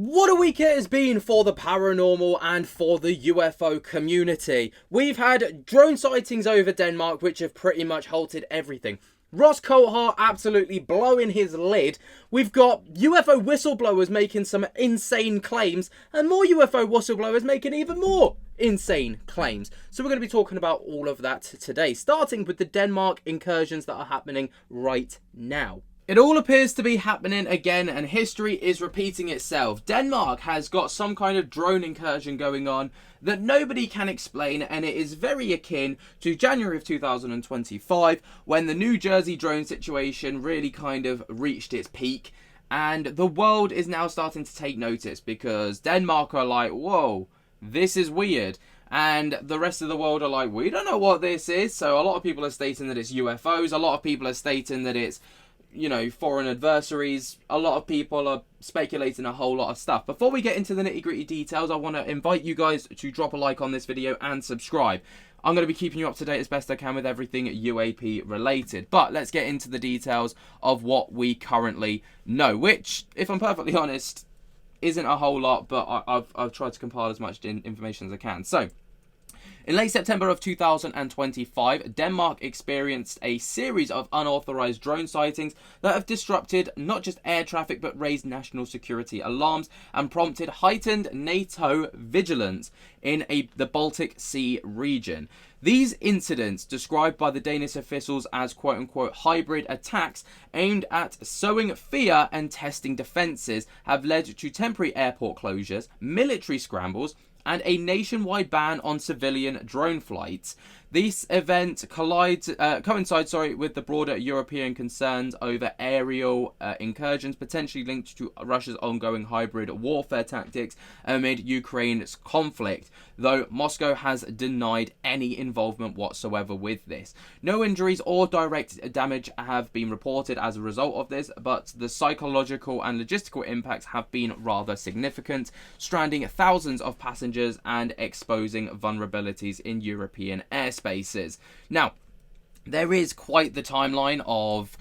What a week it has been for the paranormal and for the UFO community. We've had drone sightings over Denmark which have pretty much halted everything. Ross Coulthart absolutely blowing his lid. We've got UFO whistleblowers making some insane claims and more UFO whistleblowers making even more insane claims. So we're going to be talking about all of that today, starting with the Denmark incursions that are happening right now. It all appears to be happening again and history is repeating itself. Denmark has got some kind of drone incursion going on that nobody can explain, and it is very akin to January of 2025 when the New Jersey drone situation really kind of reached its peak, and the world is now starting to take notice because Denmark are like, whoa, this is weird. And the rest of the world are like, we don't know what this is. So a lot of people are stating that it's UFOs. A lot of people are stating that it's, foreign adversaries. A lot of people are speculating a whole lot of stuff. Before we get into the nitty-gritty details, I want to invite you guys to drop a like on this video and subscribe. I'm going to be keeping you up to date as best I can with everything UAP related. But let's get into the details of what we currently know, which, if I'm perfectly honest, isn't a whole lot, but I've tried to compile as much information as I can. So, in late September of 2025, Denmark experienced a series of unauthorized drone sightings that have disrupted not just air traffic but raised national security alarms and prompted heightened NATO vigilance in the Baltic Sea region. These incidents, described by the Danish officials as quote-unquote hybrid attacks aimed at sowing fear and testing defences, have led to temporary airport closures, military scrambles, and a nationwide ban on civilian drone flights. This event coincides with the broader European concerns over aerial incursions potentially linked to Russia's ongoing hybrid warfare tactics amid Ukraine's conflict, though Moscow has denied any involvement whatsoever with this. No injuries or direct damage have been reported as a result of this, but the psychological and logistical impacts have been rather significant, stranding thousands of passengers and exposing vulnerabilities in European airspaces. Now, there is quite the timeline of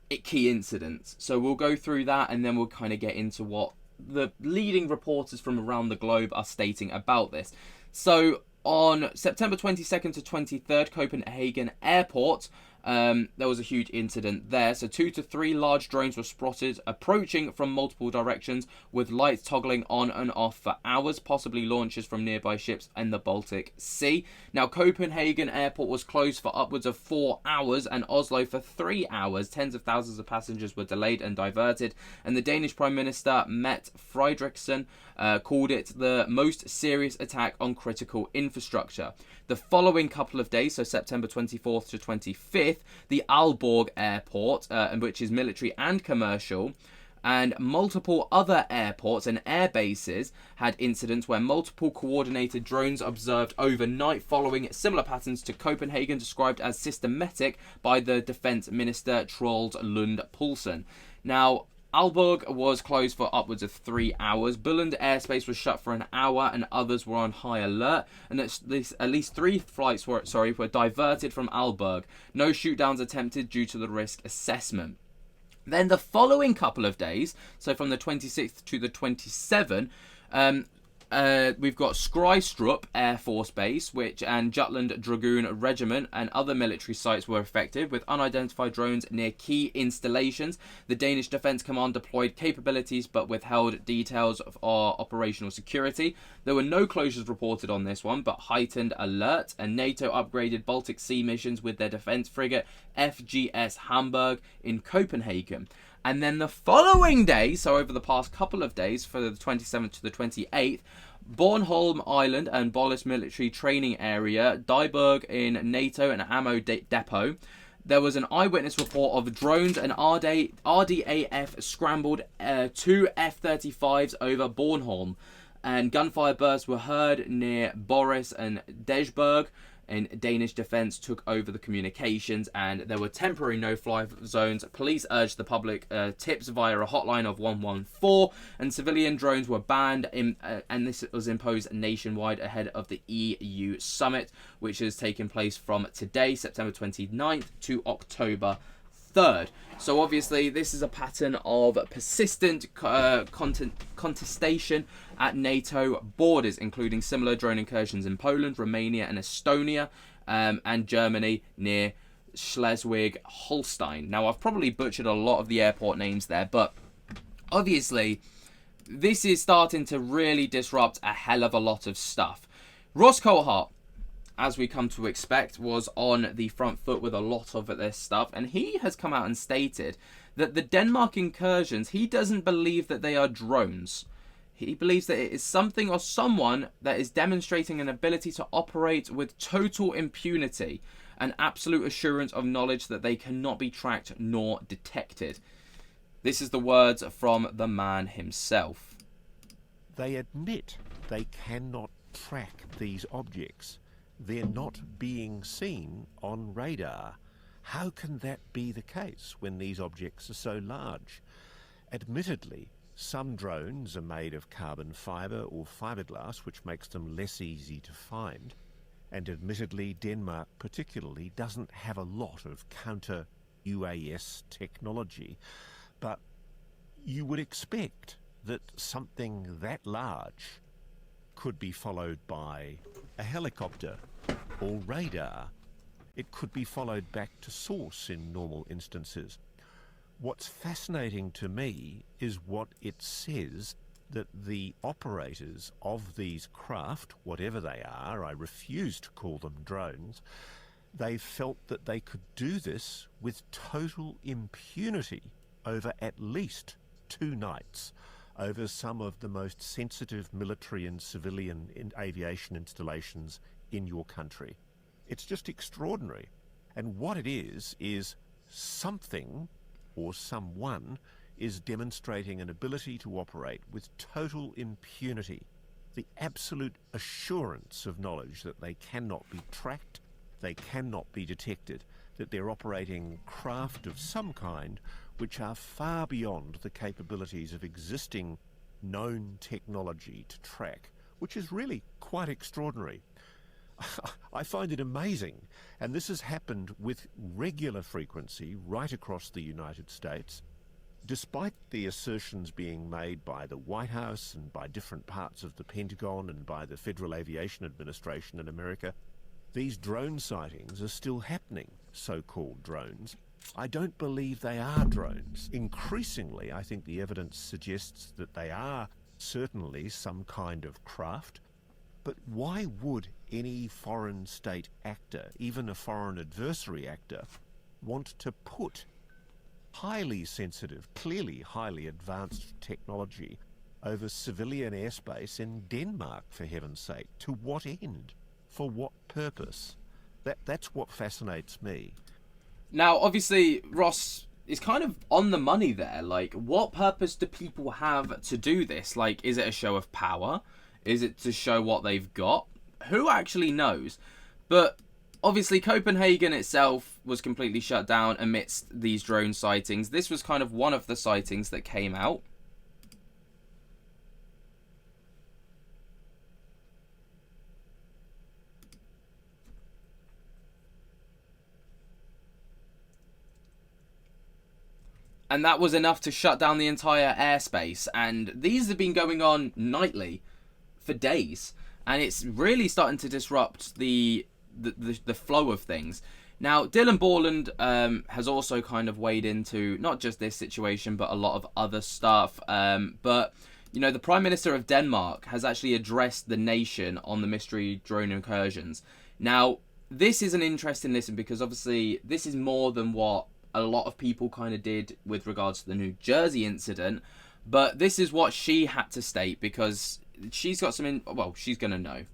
key incidents, so we'll go through that and then we'll kind of get into what the leading reporters from around the globe are stating about this. So on September 22nd to 23rd, Copenhagen Airport, there was a huge incident there. So 2 to 3 large drones were spotted approaching from multiple directions with lights toggling on and off for hours, possibly launches from nearby ships in the Baltic Sea. Now, Copenhagen Airport was closed for upwards of 4 hours and Oslo for 3 hours. Tens of thousands of passengers were delayed and diverted, and the Danish Prime Minister Mette Frederiksen called it the most serious attack on critical infrastructure. The following couple of days, so September 24th to 25th, the Aalborg Airport, which is military and commercial, and multiple other airports and air bases had incidents where multiple coordinated drones observed overnight following similar patterns to Copenhagen, described as systematic by the Defence Minister Troels Lund Poulsen. Now, Aalborg was closed for upwards of 3 hours. Billund airspace was shut for an hour and others were on high alert. And at least 3 flights were diverted from Aalborg. No shootdowns attempted due to the risk assessment. Then the following couple of days, so from the 26th to the 27th, we've got Skrystrup Air Force Base, and Jutland Dragoon Regiment and other military sites were affected with unidentified drones near key installations. The Danish Defence Command deployed capabilities but withheld details of our operational security. There were no closures reported on this one, but heightened alert, and NATO upgraded Baltic Sea missions with their defence frigate FGS Hamburg in Copenhagen. And then the following day, so over the past couple of days, for the 27th to the 28th, Bornholm Island and Bollis military training area, Dyberg in NATO and ammo depot. There was an eyewitness report of drones and RDAF scrambled 2 F-35s over Bornholm, and gunfire bursts were heard near Boris and Dejberg. And Danish defence took over the communications, and there were temporary no-fly zones. Police urged the public tips via a hotline of 114, and civilian drones were banned, and this was imposed nationwide ahead of the EU summit, which has taken place from today, September 29th, to October 3rd. So obviously this is a pattern of persistent contestation at NATO borders, including similar drone incursions in Poland, Romania and Estonia, and Germany near Schleswig-Holstein. Now I've probably butchered a lot of the airport names there, but obviously this is starting to really disrupt a hell of a lot of stuff. Ross Coulthart, as we come to expect, was on the front foot with a lot of this stuff, and he has come out and stated that the Denmark incursions, he doesn't believe that they are drones. He believes that it is something or someone that is demonstrating an ability to operate with total impunity, an absolute assurance of knowledge that they cannot be tracked nor detected. This is the words from the man himself. They admit they cannot track these objects. They're not being seen on radar. How can that be the case when these objects are so large? Admittedly, some drones are made of carbon fibre or fiberglass, which makes them less easy to find. And admittedly, Denmark particularly doesn't have a lot of counter-UAS technology. But you would expect that something that large could be followed by a helicopter or radar. It could be followed back to source in normal instances. What's fascinating to me is what it says that the operators of these craft, whatever they are, I refuse to call them drones, they felt that they could do this with total impunity over at least 2 nights, over some of the most sensitive military and civilian aviation installations in your country. It's just extraordinary. And what it is something or someone is demonstrating an ability to operate with total impunity, the absolute assurance of knowledge that they cannot be tracked, they cannot be detected, that they're operating craft of some kind which are far beyond the capabilities of existing known technology to track, which is really quite extraordinary. I find it amazing, and this has happened with regular frequency right across the United States. Despite the assertions being made by the White House and by different parts of the Pentagon and by the Federal Aviation Administration in America, these drone sightings are still happening, so-called drones. I don't believe they are drones. Increasingly, I think the evidence suggests that they are certainly some kind of craft. But why would any foreign state actor, even a foreign adversary actor, want to put highly sensitive, clearly highly advanced technology over civilian airspace in Denmark, for heaven's sake? To what end? For what purpose? That's what fascinates me. Now, obviously, Ross is kind of on the money there. Like, what purpose do people have to do this? Like, is it a show of power? Is it to show what they've got? Who actually knows? But obviously Copenhagen itself was completely shut down amidst these drone sightings. This was kind of one of the sightings that came out. And that was enough to shut down the entire airspace. And these have been going on nightly for days. And it's really starting to disrupt the flow of things. Now, Dylan Borland has also kind of weighed into not just this situation, but a lot of other stuff. But, you know, the Prime Minister of Denmark has actually addressed the nation on the mystery drone incursions. Now, this is an interesting listen because obviously this is more than what a lot of people kind of did with regards to the New Jersey incident. But this is what she had to state because she's got some, well, she's going to know.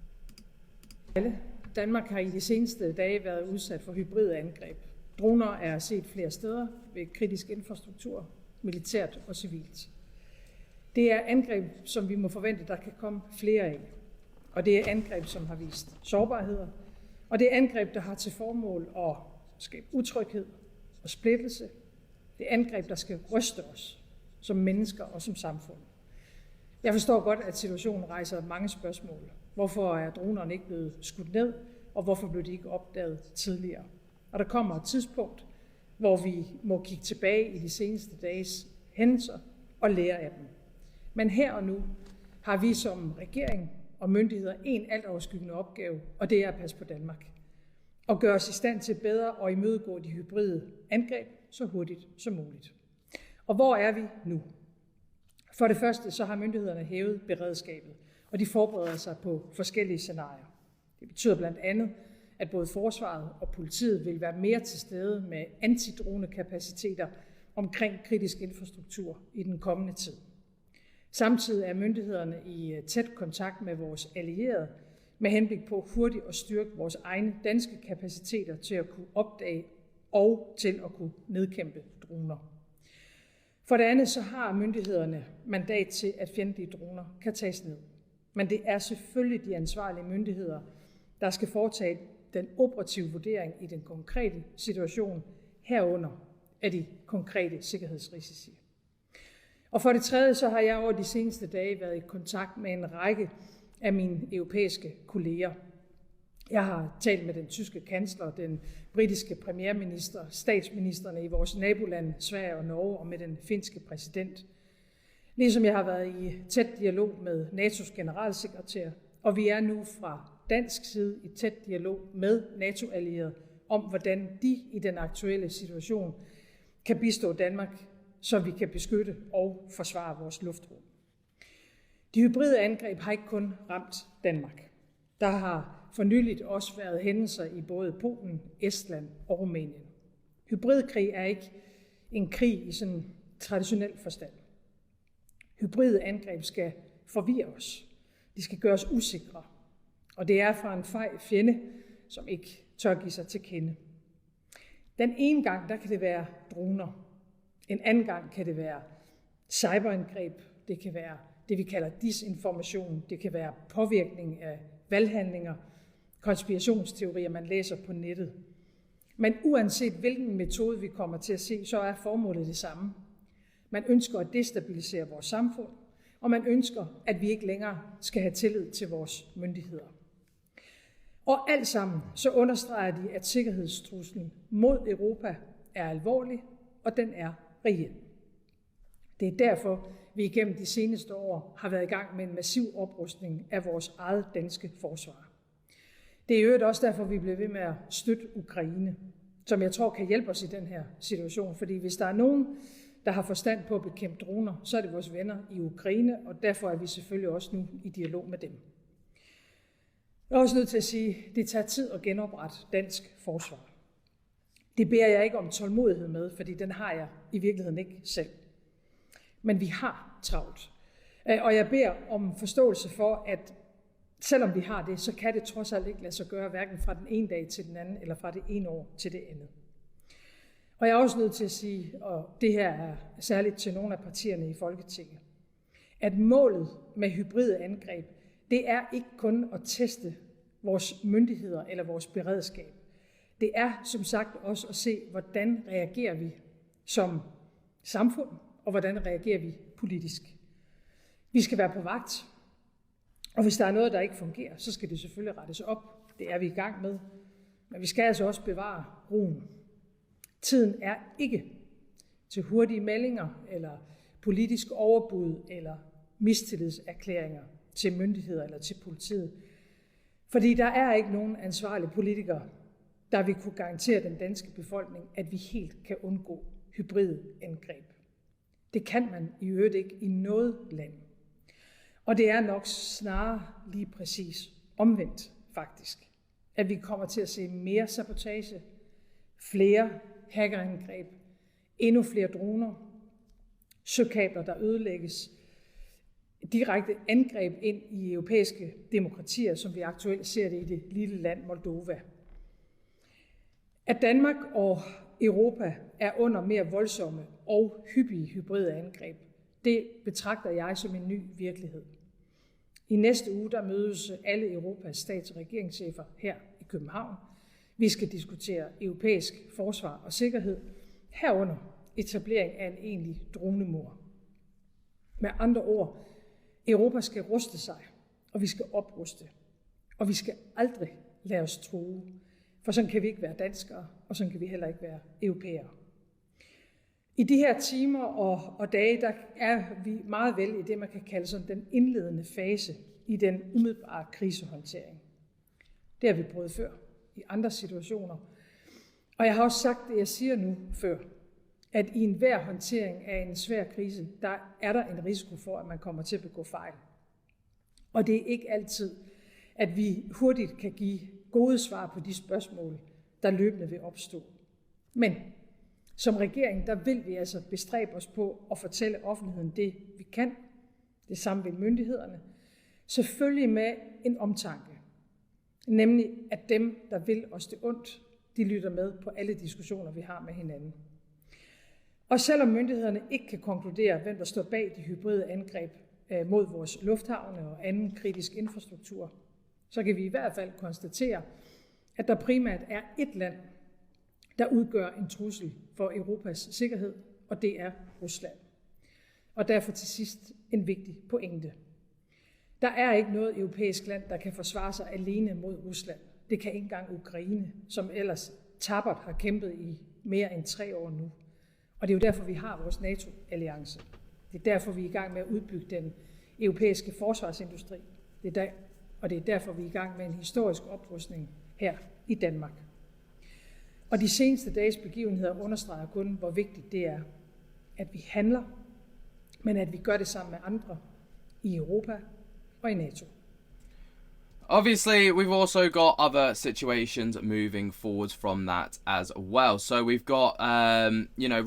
Danmark har i de seneste dage været udsat for hybride angreb. Droner er set flere steder ved kritisk infrastruktur, militært og civilt. Det er angreb, som vi må forvente, der kan komme flere af. Og det er angreb, som har vist sårbarheder. Og det er angreb, der har til formål at skabe utryghed og splittelse. Det er angreb, der skal ryste os som mennesker og som samfund. Jeg forstår godt, at situationen rejser mange spørgsmål. Hvorfor er dronerne ikke blevet skudt ned, og hvorfor blev de ikke opdaget tidligere? Og der kommer et tidspunkt, hvor vi må kigge tilbage i de seneste dages hændelser og lære af dem. Men her og nu har vi som regering og myndigheder en altoverskyggende opgave, og det er at passe på Danmark. Og gøre os i stand til bedre at imødegå de hybride angreb så hurtigt som muligt. Og hvor er vi nu? For det første så har myndighederne hævet beredskabet, og de forbereder sig på forskellige scenarier. Det betyder blandt andet, at både forsvaret og politiet vil være mere til stede med antidronekapaciteter omkring kritisk infrastruktur i den kommende tid. Samtidig er myndighederne i tæt kontakt med vores allierede med henblik på hurtigt at styrke vores egne danske kapaciteter til at kunne opdage og til at kunne nedkæmpe droner. For det andet så har myndighederne mandat til, at fjendtlige droner kan tages ned. Men det er selvfølgelig de ansvarlige myndigheder, der skal foretage den operative vurdering i den konkrete situation, herunder af de konkrete sikkerhedsrisici. Og for det tredje så har jeg over de seneste dage været i kontakt med en række af mine europæiske kolleger. Jeg har talt med den tyske kansler, den britiske premierminister, statsministerne i vores nabolande, Sverige og Norge, og med den finske præsident. Ligesom jeg har været i tæt dialog med NATO's generalsekretær, og vi er nu fra dansk side i tæt dialog med NATO-allierede om, hvordan de i den aktuelle situation kan bistå Danmark, så vi kan beskytte og forsvare vores luftrum. De hybride angreb har ikke kun ramt Danmark. Der har for nyligt også været hændelser i både Polen, Estland og Rumænien. Hybridkrig er ikke en krig i sådan traditionel forstand. Hybride angreb skal forvirre os. De skal gøre os usikre. Og det er fra en fej fjende, som ikke tør give sig til kende. Den ene gang, der kan det være droner. En anden gang kan det være cyberangreb. Det kan være det, vi kalder disinformation. Det kan være påvirkning af valghandlinger, konspirationsteorier, man læser på nettet. Men uanset hvilken metode vi kommer til at se, så er formålet det samme. Man ønsker at destabilisere vores samfund, og man ønsker, at vi ikke længere skal have tillid til vores myndigheder. Og alt sammen så understreger de, at sikkerhedstruslen mod Europa er alvorlig, og den er reel. Det er derfor, vi igennem de seneste år har været i gang med en massiv oprustning af vores eget danske forsvar. Det er i øvrigt også derfor, vi bliver ved med at støtte Ukraine, som jeg tror kan hjælpe os i den her situation. Fordi hvis der er nogen, der har forstand på at bekæmpe droner, så er det vores venner i Ukraine, og derfor er vi selvfølgelig også nu i dialog med dem. Jeg er også nødt til at sige, at det tager tid at genoprette dansk forsvar. Det beder jeg ikke om tålmodighed med, fordi den har jeg i virkeligheden ikke selv. Men vi har travlt. Og jeg beder om forståelse for, at selvom vi har det, så kan det trods alt ikke lade sig gøre, hverken fra den ene dag til den anden, eller fra det ene år til det andet. Og jeg er også nødt til at sige, og det her er særligt til nogle af partierne i Folketinget, at målet med hybride angreb, det er ikke kun at teste vores myndigheder eller vores beredskab. Det er som sagt også at se, hvordan reagerer vi som samfund, og hvordan reagerer vi politisk. Vi skal være på vagt, og hvis der er noget, der ikke fungerer, så skal det selvfølgelig rettes op. Det er vi i gang med, men vi skal altså også bevare roen. Tiden er ikke til hurtige meldinger, eller politisk overbud, eller mistillidserklæringer til myndigheder eller til politiet. Fordi der er ikke nogen ansvarlige politikere, der vil kunne garantere den danske befolkning, at vi helt kan undgå hybride angreb. Det kan man i øvrigt ikke i noget land. Og det er nok snarere lige præcis omvendt faktisk, at vi kommer til at se mere sabotage, flere hackerangreb, endnu flere droner, søkabler, der ødelægges, direkte angreb ind i europæiske demokratier, som vi aktuelt ser det i det lille land Moldova. At Danmark og Europa er under mere voldsomme og hyppige hybride angreb, det betragter jeg som en ny virkelighed. I næste uge der mødes alle Europas stats- og regeringschefer her i København. Vi skal diskutere europæisk forsvar og sikkerhed, herunder etablering af en egentlig dronemur. Med andre ord, Europa skal ruste sig, og vi skal opruste. Og vi skal aldrig lade os true, for sådan kan vi ikke være danskere, og sådan kan vi heller ikke være europæere. I de her timer og dage, der er vi meget vel i det, man kan kalde sådan den indledende fase i den umiddelbare krisehåndtering. Det har vi prøvet før i andre situationer. Og jeg har også sagt det, jeg siger nu før, at i enhver håndtering af en svær krise, der er der en risiko for, at man kommer til at begå fejl. Og det er ikke altid, at vi hurtigt kan give gode svar på de spørgsmål, der løbende vil opstå. Men som regering, der vil vi altså bestræbe os på at fortælle offentligheden det, vi kan. Det samme vil myndighederne. Selvfølgelig med en omtanke. Nemlig, at dem, der vil os det ondt, de lytter med på alle diskussioner, vi har med hinanden. Og selvom myndighederne ikke kan konkludere, hvem der står bag de hybride angreb mod vores lufthavne og anden kritisk infrastruktur, så kan vi i hvert fald konstatere, at der primært er ét land, der udgør en trussel for Europas sikkerhed, og det er Rusland. Og derfor til sidst en vigtig pointe. Der er ikke noget europæisk land, der kan forsvare sig alene mod Rusland. Det kan ikke engang Ukraine, som ellers tappert har kæmpet i mere end 3 år nu. Og det er jo derfor, vi har vores NATO-alliance. Det er derfor, vi er i gang med at udbygge den europæiske forsvarsindustri. Og det er derfor, vi er i gang med en historisk oprustning her i Danmark. Og de seneste dages begivenheder understreger kun, hvor vigtigt det er, at vi handler, men at vi gør det sammen med andre i Europa og i NATO. Obviously, we've also got other situations moving forwards from that as well. So we've got,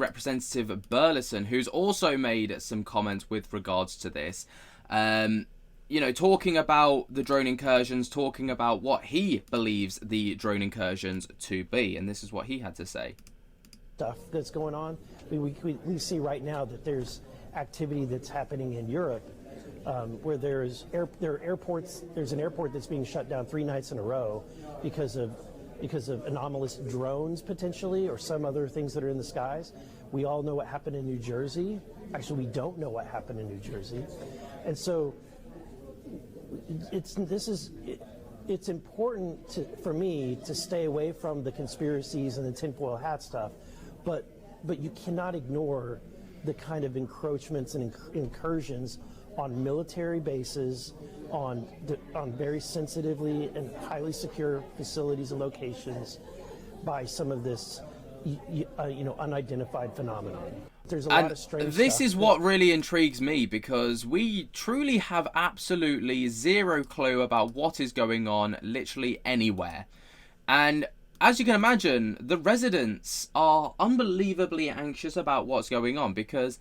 Representative Burleson, who's also made some comments with regards to this. Talking about the drone incursions, talking about what he believes the drone incursions to be. And this is what he had to say. Stuff that's going on. We see right now that there's activity that's happening in Europe where there are airports. There's an airport that's being shut down 3 nights in a row because of anomalous drones potentially, or some other things that are in the skies. We all know what happened in New Jersey. Actually, we don't know what happened in New Jersey, and so it's important for me to stay away from the conspiracies and the tinfoil hat stuff, but you cannot ignore the kind of encroachments and incursions on military bases, on very sensitively and highly secure facilities and locations by some of this unidentified phenomenon. There's a lot of strange this stuff. Is what really intrigues me, because we truly have absolutely zero clue about what is going on literally anywhere. And as you can imagine, the residents are unbelievably anxious about what's going on, because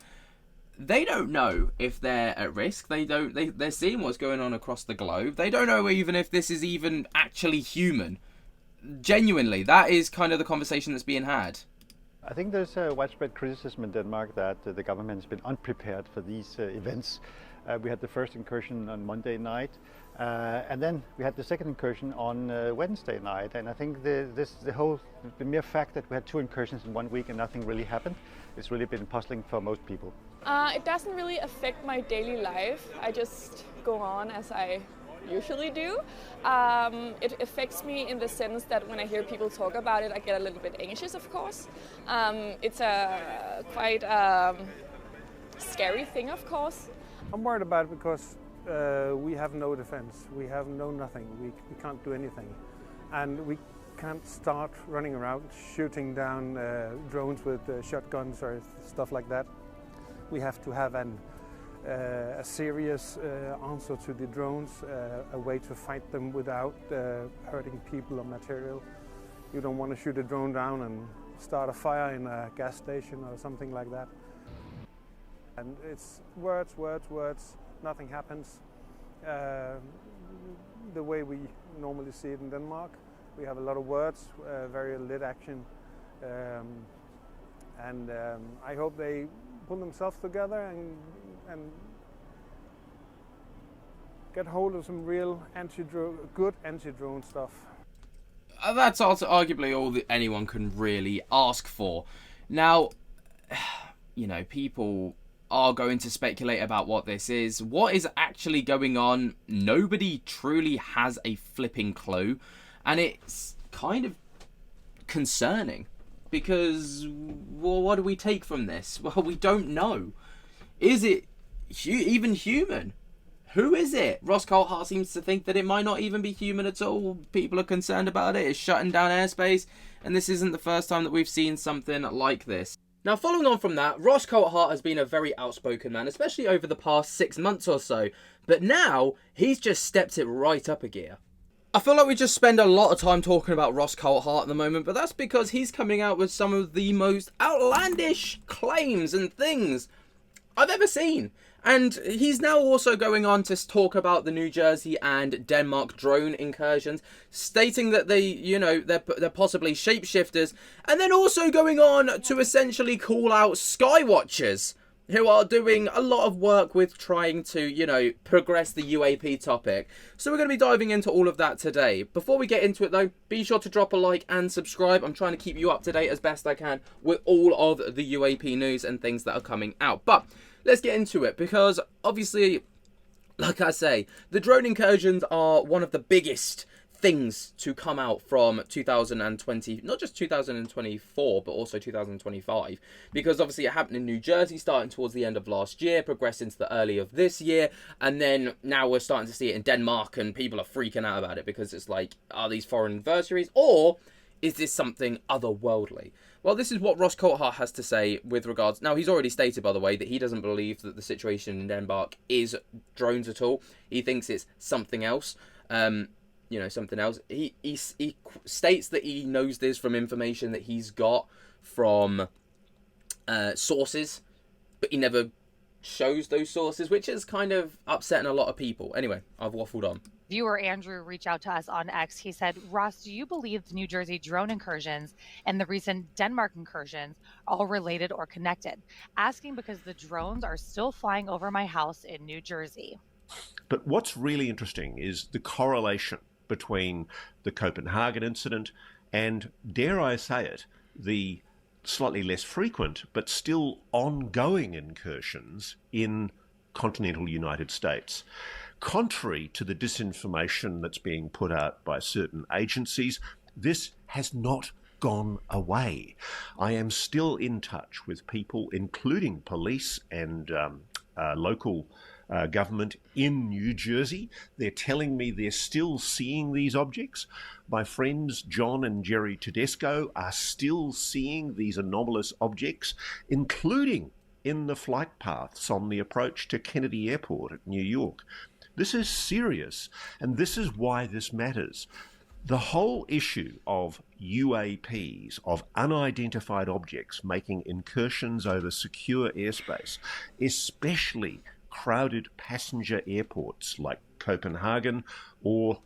they don't know if they're at risk. They're seeing what's going on across the globe. They don't know even if this is even actually human. Genuinely, that is kind of the conversation that's being had. I think there's a widespread criticism in Denmark that the government has been unprepared for these events. We had the first incursion on Monday night, and then we had the second incursion on Wednesday night. And I think the mere fact that we had 2 incursions in 1 week and nothing really happened, it's really been puzzling for most people. It doesn't really affect my daily life. I just go on as I usually do. It affects me in the sense that when I hear people talk about it, I get a little bit anxious, of course. It's a quite scary thing, of course. I'm worried about it because we have no defense. We have nothing. We can't do anything. And we can't start running around shooting down drones with shotguns or stuff like that. We have to have a serious answer to the drones, a way to fight them without hurting people or material. You don't want to shoot a drone down and start a fire in a gas station or something like that. And it's words, nothing happens. The way we normally see it in Denmark, we have a lot of words, very little action. I hope they pull themselves together and get hold of some real good anti-drone stuff. That's also arguably all that anyone can really ask for. Now, people are going to speculate about what this is. What is actually going on? Nobody truly has a flipping clue. And it's kind of concerning. Because, well, what do we take from this? Well, we don't know. Is it even human? Who is it? Ross Coulthart seems to think that it might not even be human at all. People are concerned about it. It's shutting down airspace. And this isn't the first time that we've seen something like this. Now, following on from that, Ross Coulthart has been a very outspoken man, especially over the past 6 months or so. But now, he's just stepped it right up a gear. I feel like we just spend a lot of time talking about Ross Coulthart at the moment, but that's because he's coming out with some of the most outlandish claims and things I've ever seen. And he's now also going on to talk about the New Jersey and Denmark drone incursions, stating that they're possibly shapeshifters, and then also going on to essentially call out Skywatchers, who are doing a lot of work with trying to, progress the UAP topic. So we're going to be diving into all of that today. Before we get into it though, be sure to drop a like and subscribe. I'm trying to keep you up to date as best I can with all of the UAP news and things that are coming out. But let's get into it, because obviously, like I say, the drone incursions are one of the biggest things to come out from 2020, not just 2024, but also 2025, because obviously it happened in New Jersey starting towards the end of last year, progressed into the early of this year, and then now we're starting to see it in Denmark, and people are freaking out about it because it's like, are these foreign adversaries, or is this something otherworldly? Well, this is what Ross Coulthart has to say with regards... Now, he's already stated, by the way, that he doesn't believe that the situation in Denmark is drones at all. He thinks it's something else. Something else. He states that he knows this from information that he's got from sources, but he never shows those sources, which is kind of upsetting a lot of people. Anyway, I've waffled on. Viewer Andrew reached out to us on X. He said, Ross, do you believe the New Jersey drone incursions and the recent Denmark incursions are all related or connected? Asking because the drones are still flying over my house in New Jersey. But what's really interesting is the correlation between the Copenhagen incident and, dare I say it, the slightly less frequent but still ongoing incursions in continental United States. Contrary to the disinformation that's being put out by certain agencies, this has not gone away. I am still in touch with people, including police and local government in New Jersey. They're telling me they're still seeing these objects. My friends John and Jerry Tedesco are still seeing these anomalous objects, including in the flight paths on the approach to Kennedy Airport at New York. This is serious, and this is why this matters. The whole issue of UAPs, of unidentified objects making incursions over secure airspace, especially crowded passenger airports like Copenhagen or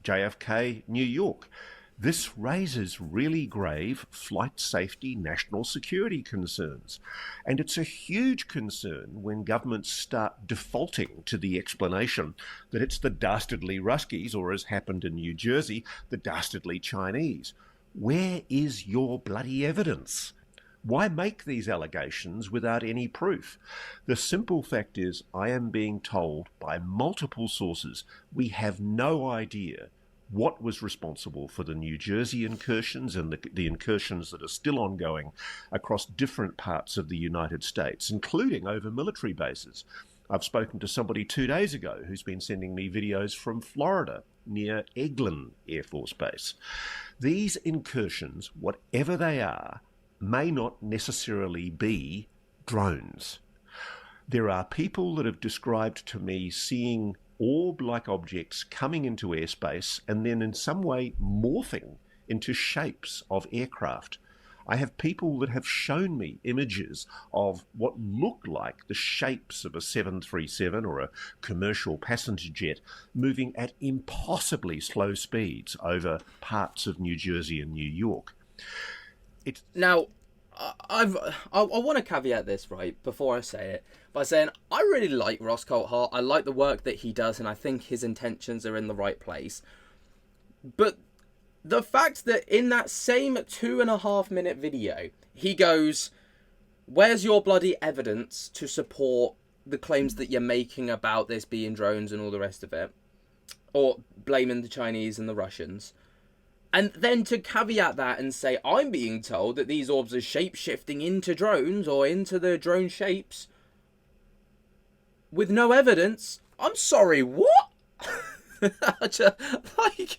JFK, New York. This raises really grave flight safety, national security concerns. And it's a huge concern when governments start defaulting to the explanation that it's the dastardly Ruskies, or as happened in New Jersey, the dastardly Chinese. Where is your bloody evidence? Why make these allegations without any proof? The simple fact is, I am being told by multiple sources, we have no idea what was responsible for the New Jersey incursions and the incursions that are still ongoing across different parts of the United States, including over military bases. I've spoken to somebody 2 days ago who's been sending me videos from Florida near Eglin Air Force Base. These incursions, whatever they are, may not necessarily be drones. There are people that have described to me seeing orb-like objects coming into airspace and then in some way morphing into shapes of aircraft. I have people that have shown me images of what look like the shapes of a 737 or a commercial passenger jet moving at impossibly slow speeds over parts of New Jersey and New York. Now, I want to caveat this, right, before I say it, by saying I really like Ross Coulthart. I like the work that he does, and I think his intentions are in the right place. But the fact that in that same 2.5 minute video, he goes, where's your bloody evidence to support the claims that you're making about this being drones and all the rest of it? Or blaming the Chinese and the Russians. And then to caveat that and say, I'm being told that these orbs are shape-shifting into drones or into the drone shapes with no evidence. I'm sorry, what? Like,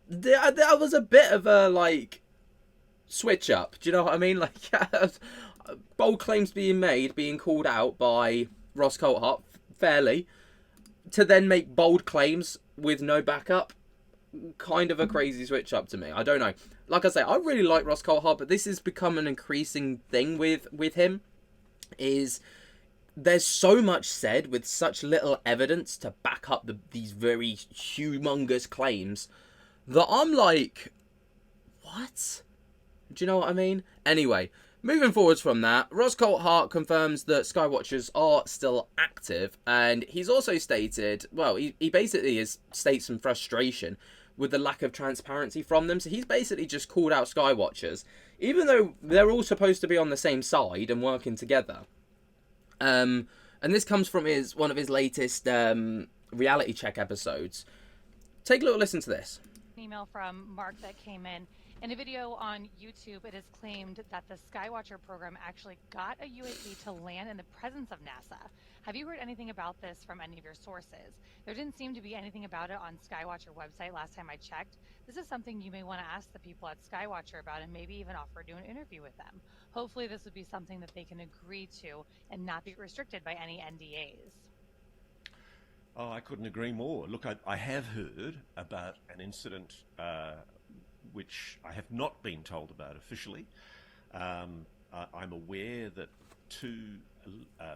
that was a bit of a, like, switch up. Do you know what I mean? Like, bold claims being made, being called out by Ross Coulthart fairly, to then make bold claims with no backup. Kind of a crazy switch up to me. I don't know. Like I say, I really like Ross Coulthart, but this has become an increasing thing with him. Is there's so much said with such little evidence to back up these very humongous claims that I'm like, what? Do you know what I mean? Anyway, moving forwards from that, Ross Coulthart confirms that Skywatchers are still active, and he's also stated, well, he basically states some frustration with the lack of transparency from them. So he's basically just called out Skywatchers, even though they're all supposed to be on the same side and working together. And this comes from one of his latest reality check episodes. Take a little listen to this. An email from Mark that came in. In a video on YouTube, it is claimed that the Skywatcher program actually got a UAP to land in the presence of NASA. Have you heard anything about this from any of your sources? There didn't seem to be anything about it on Skywatcher website last time I checked. This is something you may want to ask the people at Skywatcher about and maybe even offer to do an interview with them. Hopefully this would be something that they can agree to and not be restricted by any NDAs. Oh, I couldn't agree more. Look, I have heard about an incident which I have not been told about officially. I'm aware that 2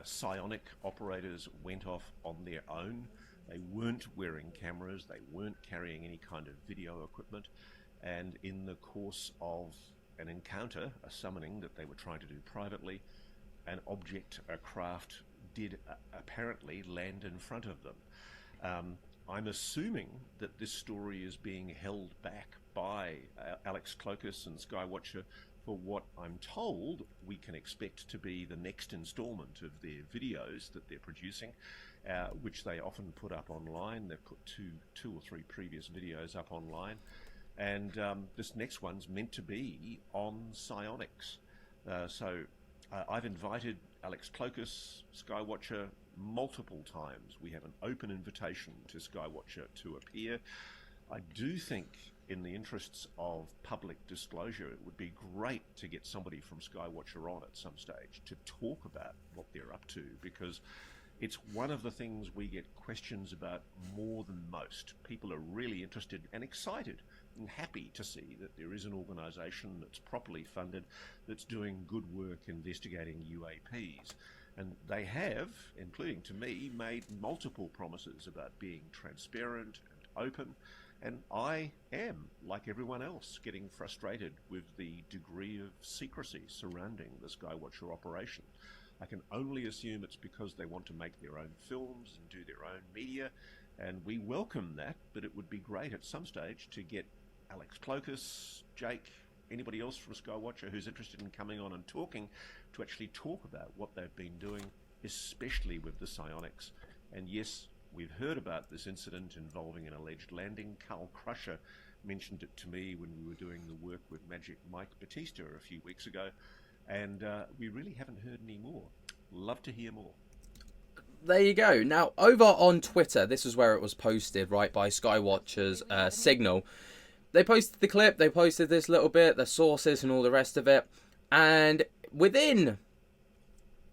psionic operators went off on their own. They weren't wearing cameras, they weren't carrying any kind of video equipment, and in the course of an encounter, a summoning that they were trying to do privately, an object, a craft, did apparently land in front of them. I'm assuming that this story is being held back by Alex Clocus and Skywatcher for what I'm told we can expect to be the next installment of their videos that they're producing, which they often put up online. They've put two or three previous videos up online, and this next one's meant to be on psionics. So I've invited Alex Clocus, Skywatcher, multiple times. We have an open invitation to Skywatcher to appear. I do think, in the interests of public disclosure, it would be great to get somebody from Skywatcher on at some stage to talk about what they're up to, because it's one of the things we get questions about more than most. People are really interested and excited and happy to see that there is an organisation that's properly funded, that's doing good work investigating UAPs. And they have, including to me, made multiple promises about being transparent and open. And I am, like everyone else, getting frustrated with the degree of secrecy surrounding the Skywatcher operation. I can only assume it's because they want to make their own films and do their own media, and we welcome that, but it would be great at some stage to get Alex Clocus, Jake, anybody else from Skywatcher who's interested in coming on and talking, to actually talk about what they've been doing, especially with the psionics. And yes, we've heard about this incident involving an alleged landing. Carl Crusher mentioned it to me when we were doing the work with Magic Mike Batista a few weeks ago, and we really haven't heard any more. Love to hear more. There you go. Now, over on Twitter, this is where it was posted, right, by Skywatcher's Signal. They posted the clip, they posted this little bit, the sources and all the rest of it, and within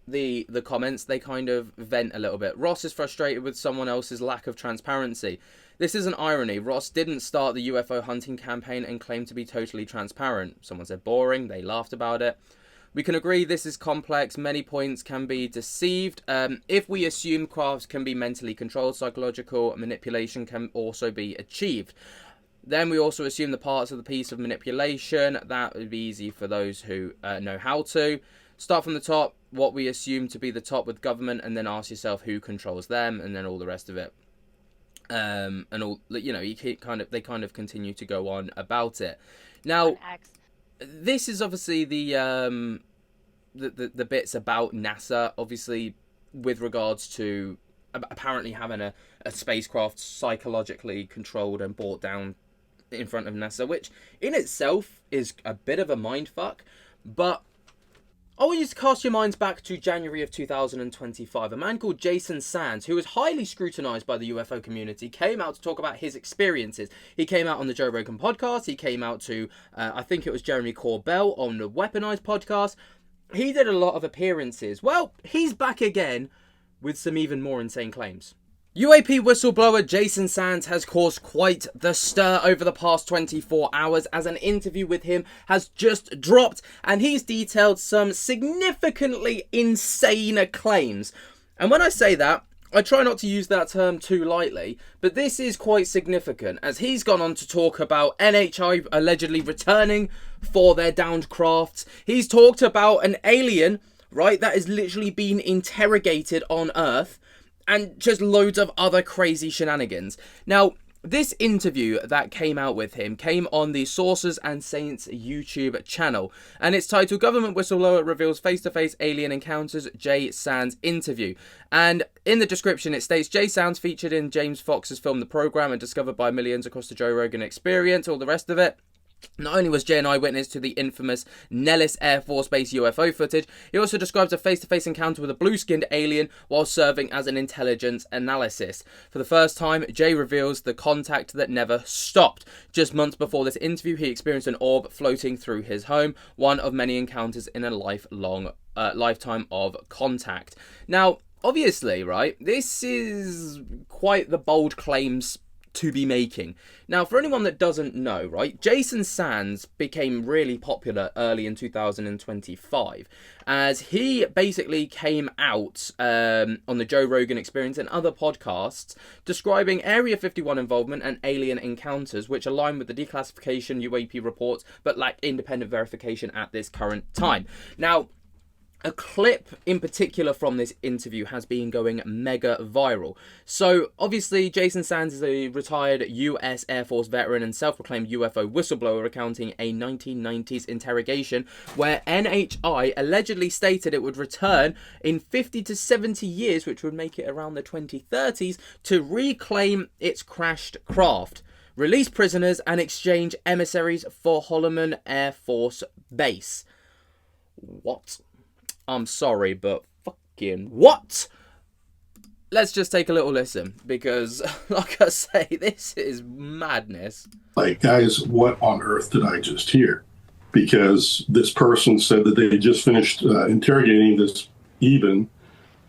the comments, they kind of vent a little bit. Ross is frustrated with someone else's lack of transparency. This is an irony. Ross didn't start the UFO hunting campaign and claim to be totally transparent. Someone said boring, they laughed about it. We can agree this is complex, many points can be deceived. If we assume crafts can be mentally controlled, psychological manipulation can also be achieved. Then we also assume the parts of the piece of manipulation. That would be easy for those who know how to. Start from the top, what we assume to be the top with government, and then ask yourself who controls them, and then all the rest of it. And all, you know, they kind of continue to go on about it. Now, this is obviously the bits about NASA, obviously, with regards to apparently having a spacecraft psychologically controlled and brought down in front of NASA, which in itself is a bit of a mindfuck. But I want you to cast your minds back to January of 2025. A man called Jason Sands, who was highly scrutinized by the UFO community, came out to talk about his experiences. He came out on the Joe Rogan podcast. He came out to, I think it was Jeremy Corbell on the Weaponized podcast. He did a lot of appearances. Well, he's back again with some even more insane claims. UAP whistleblower Jason Sands has caused quite the stir over the past 24 hours as an interview with him has just dropped, and he's detailed some significantly insane claims. And when I say that, I try not to use that term too lightly, but this is quite significant as he's gone on to talk about NHI allegedly returning for their downed crafts. He's talked about an alien, right, that is literally being interrogated on Earth, and just loads of other crazy shenanigans. Now, this interview that came out with him came on the Sources and Saints YouTube channel, and it's titled Government Whistleblower Reveals Face-to-Face Alien Encounters Jay Sands Interview. And in the description it states, Jay Sands featured in James Fox's film The Program and discovered by millions across the Joe Rogan Experience, all the rest of it. Not only was Jay an eyewitness to the infamous Nellis Air Force Base UFO footage, he also describes a face-to-face encounter with a blue-skinned alien while serving as an intelligence analyst. For the first time, Jay reveals the contact that never stopped. Just months before this interview, he experienced an orb floating through his home, one of many encounters in a lifetime of contact. Now, obviously, right, this is quite the bold claims to be making. Now, for anyone that doesn't know, right, Jason Sands became really popular early in 2025 as he basically came out on the Joe Rogan Experience and other podcasts describing Area 51 involvement and alien encounters which align with the declassification UAP reports but lack independent verification at this current time. Now, a clip in particular from this interview has been going mega viral. So, obviously, Jason Sands is a retired US Air Force veteran and self-proclaimed UFO whistleblower recounting a 1990s interrogation where NHI allegedly stated it would return in 50 to 70 years, which would make it around the 2030s, to reclaim its crashed craft, release prisoners, and exchange emissaries for Holloman Air Force Base. What? I'm sorry, but fucking what? Let's just take a little listen, because, like I say, this is madness. Like, guys, what on earth did I just hear? Because this person said that they just finished interrogating this Eben,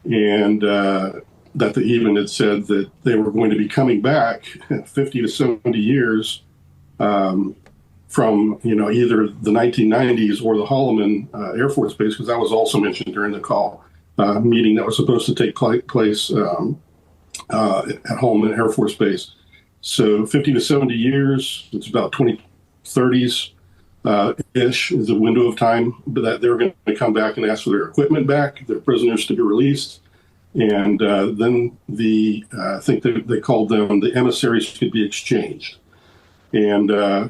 and that the Eben had said that they were going to be coming back 50 to 70 years from, either the 1990s or the Holloman Air Force Base, because that was also mentioned during the call meeting that was supposed to take place at Holloman Air Force Base. So 50 to 70 years, it's about 2030s ish is the window of time, but that they're going to come back and ask for their equipment back, their prisoners to be released. And then I think they called them, the emissaries could be exchanged. And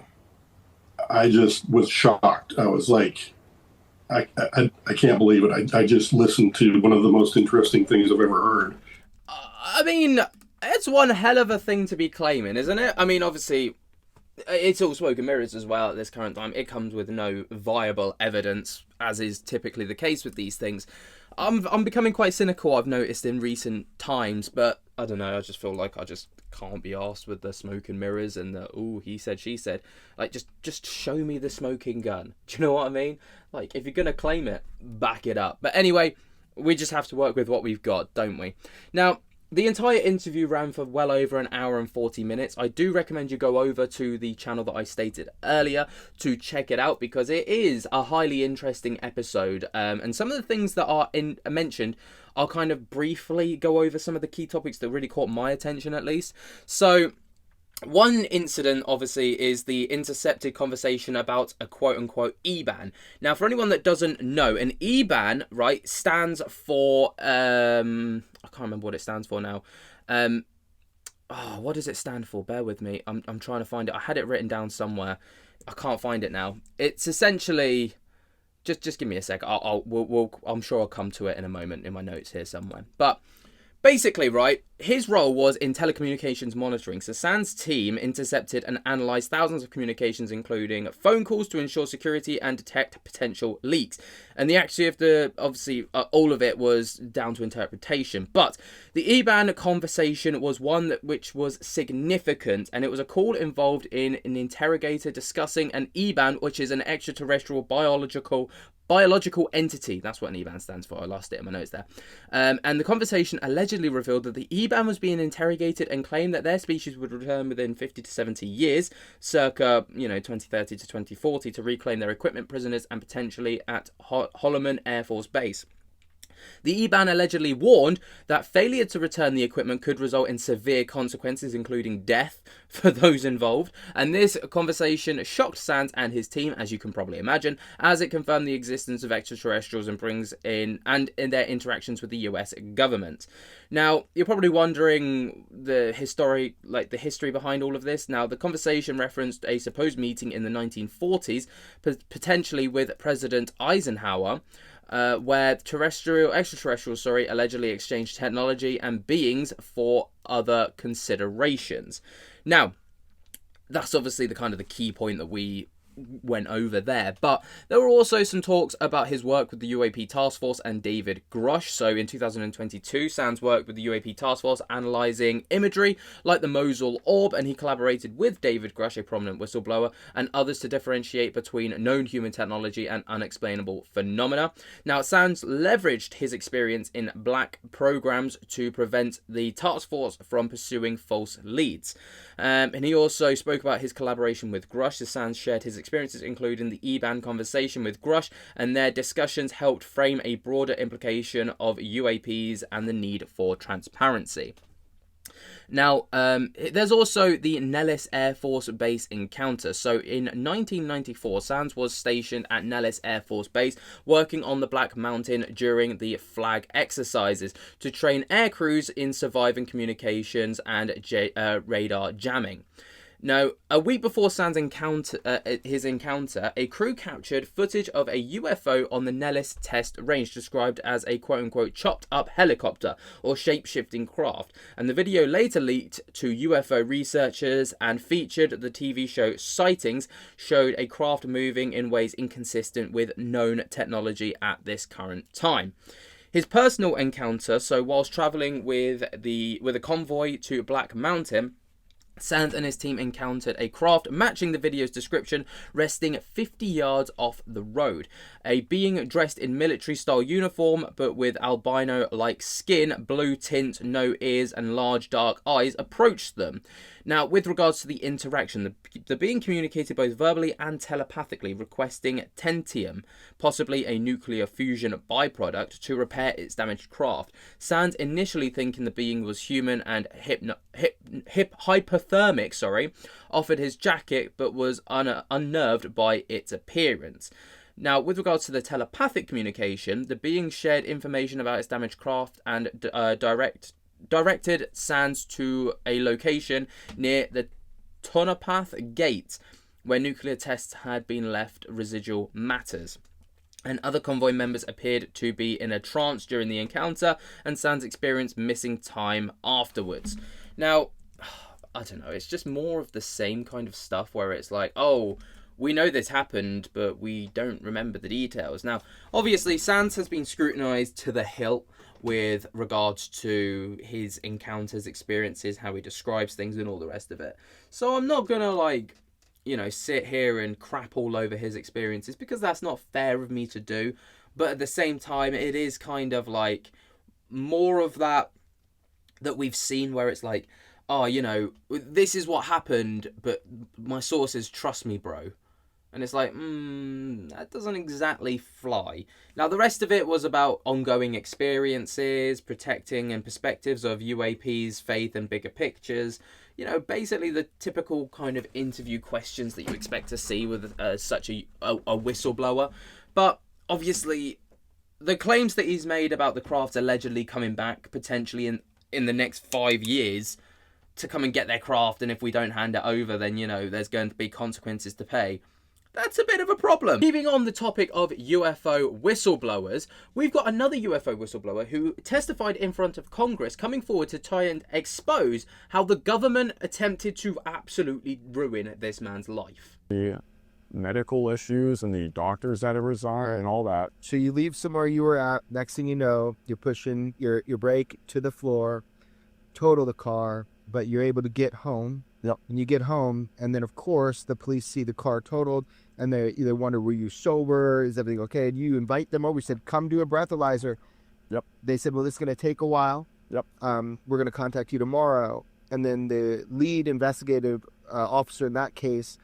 I just was shocked. I was like, I can't believe it. I just listened to one of the most interesting things I've ever heard. I mean, it's one hell of a thing to be claiming, isn't it? I mean, obviously, it's all smoke and mirrors as well at this current time. It comes with no viable evidence, as is typically the case with these things. I'm becoming quite cynical, I've noticed, in recent times, but I don't know, I just feel like I just can't be arsed with the smoke and mirrors and the, ooh, he said, she said. Like, just show me the smoking gun. Do you know what I mean? Like, if you're going to claim it, back it up. But anyway, we just have to work with what we've got, don't we? Now, the entire interview ran for well over an hour and 40 minutes. I do recommend you go over to the channel that I stated earlier to check it out, because it is a highly interesting episode. And some of the things that are mentioned, I'll kind of briefly go over some of the key topics that really caught my attention, at least. So, one incident, obviously, is the intercepted conversation about a quote-unquote EBAN. Now, for anyone that doesn't know, an EBAN, right, stands for, I can't remember what it stands for now. What does it stand for? Bear with me. I'm trying to find it. I had it written down somewhere. I can't find it now. It's essentially, just give me a sec. I'm sure I'll come to it in a moment in my notes here somewhere. But basically, right, his role was in telecommunications monitoring. So Sand's team intercepted and analysed thousands of communications, including phone calls, to ensure security and detect potential leaks. And the accuracy of all of it was down to interpretation. But the E-band conversation was one which was significant, and it was a call involved in an interrogator discussing an E-band, which is an extraterrestrial biological entity. That's what an E-band stands for. I lost it in my notes there. And the conversation allegedly revealed that the E-band was being interrogated and claimed that their species would return within 50 to 70 years, circa 2030 to 2040, to reclaim their equipment, prisoners, and potentially at Holloman Air Force Base. The E-band allegedly warned that failure to return the equipment could result in severe consequences, including death for those involved. And this conversation shocked Sands and his team, as you can probably imagine, as it confirmed the existence of extraterrestrials and brings in their interactions with the US government. Now, you're probably wondering the history behind all of this. Now, the conversation referenced a supposed meeting in the 1940s, potentially with President Eisenhower, where extraterrestrials allegedly exchanged technology and beings for other considerations. Now, that's obviously the key point that we went over there, but there were also some talks about his work with the UAP Task Force and David Grush. So in 2022, Sands worked with the UAP Task Force analysing imagery like the Mosul Orb, and he collaborated with David Grush, a prominent whistleblower, and others to differentiate between known human technology and unexplainable phenomena. Now, Sands leveraged his experience in black programs to prevent the task force from pursuing false leads. And he also spoke about his collaboration with Grush, as Sands shared his experiences, including the E-band conversation with Grush, and their discussions helped frame a broader implication of UAPs and the need for transparency. Now, there's also the Nellis Air Force Base encounter. So in 1994, Sands was stationed at Nellis Air Force Base, working on the Black Mountain during the flag exercises to train air crews in surviving communications and radar jamming. Now, a week before Sands' encounter, a crew captured footage of a UFO on the Nellis test range, described as a quote-unquote chopped-up helicopter or shape-shifting craft, and the video later leaked to UFO researchers and featured the TV show Sightings, showed a craft moving in ways inconsistent with known technology at this current time. His personal encounter, so whilst travelling with a convoy to Black Mountain, Sands and his team encountered a craft matching the video's description, resting 50 yards off the road. A being dressed in military-style uniform, but with albino-like skin, blue tint, no ears, and large dark eyes, approached them. Now, with regards to the interaction, the being communicated both verbally and telepathically, requesting tentium, possibly a nuclear fusion byproduct, to repair its damaged craft. Sands initially thinking the being was human and hypothermic, offered his jacket, but was unnerved by its appearance. Now, with regards to the telepathic communication, the being shared information about its damaged craft and directed Sands to a location near the Tonopah Gate, where nuclear tests had been left residual matters. And other convoy members appeared to be in a trance during the encounter, and Sands experienced missing time afterwards. Now, I don't know, it's just more of the same kind of stuff where it's like, oh, we know this happened, but we don't remember the details. Now, obviously, Sands has been scrutinised to the hilt with regards to his encounters, experiences, how he describes things, and all the rest of it. So I'm not going to, sit here and crap all over his experiences, because that's not fair of me to do. But at the same time, it is kind of like more of that we've seen where it's like, oh, this is what happened, but my sources trust me, bro. And it's like, that doesn't exactly fly. Now, the rest of it was about ongoing experiences, protecting and perspectives of UAPs, faith and bigger pictures. Basically the typical kind of interview questions that you expect to see with such a whistleblower. But obviously, the claims that he's made about the craft allegedly coming back potentially in the next 5 years to come and get their craft, and if we don't hand it over, then, there's going to be consequences to pay. that's a bit of a problem. Keeping on the topic of UFO whistleblowers, we've got another UFO whistleblower who testified in front of Congress, coming forward to try and expose how the government attempted to absolutely ruin this man's life. The medical issues and the doctors that have resigned and all that. So you leave somewhere you were at, next thing you know, you're pushing your brake to the floor, total the car, but you're able to get home. Yep. And you get home, and then of course the police see the car totaled, and they either wonder, were you sober? Is everything okay? And you invite them over. You said, come do a breathalyzer. Yep. They said, well, this is going to take a while. Yep. We're going to contact you tomorrow. And then the lead investigative officer in that case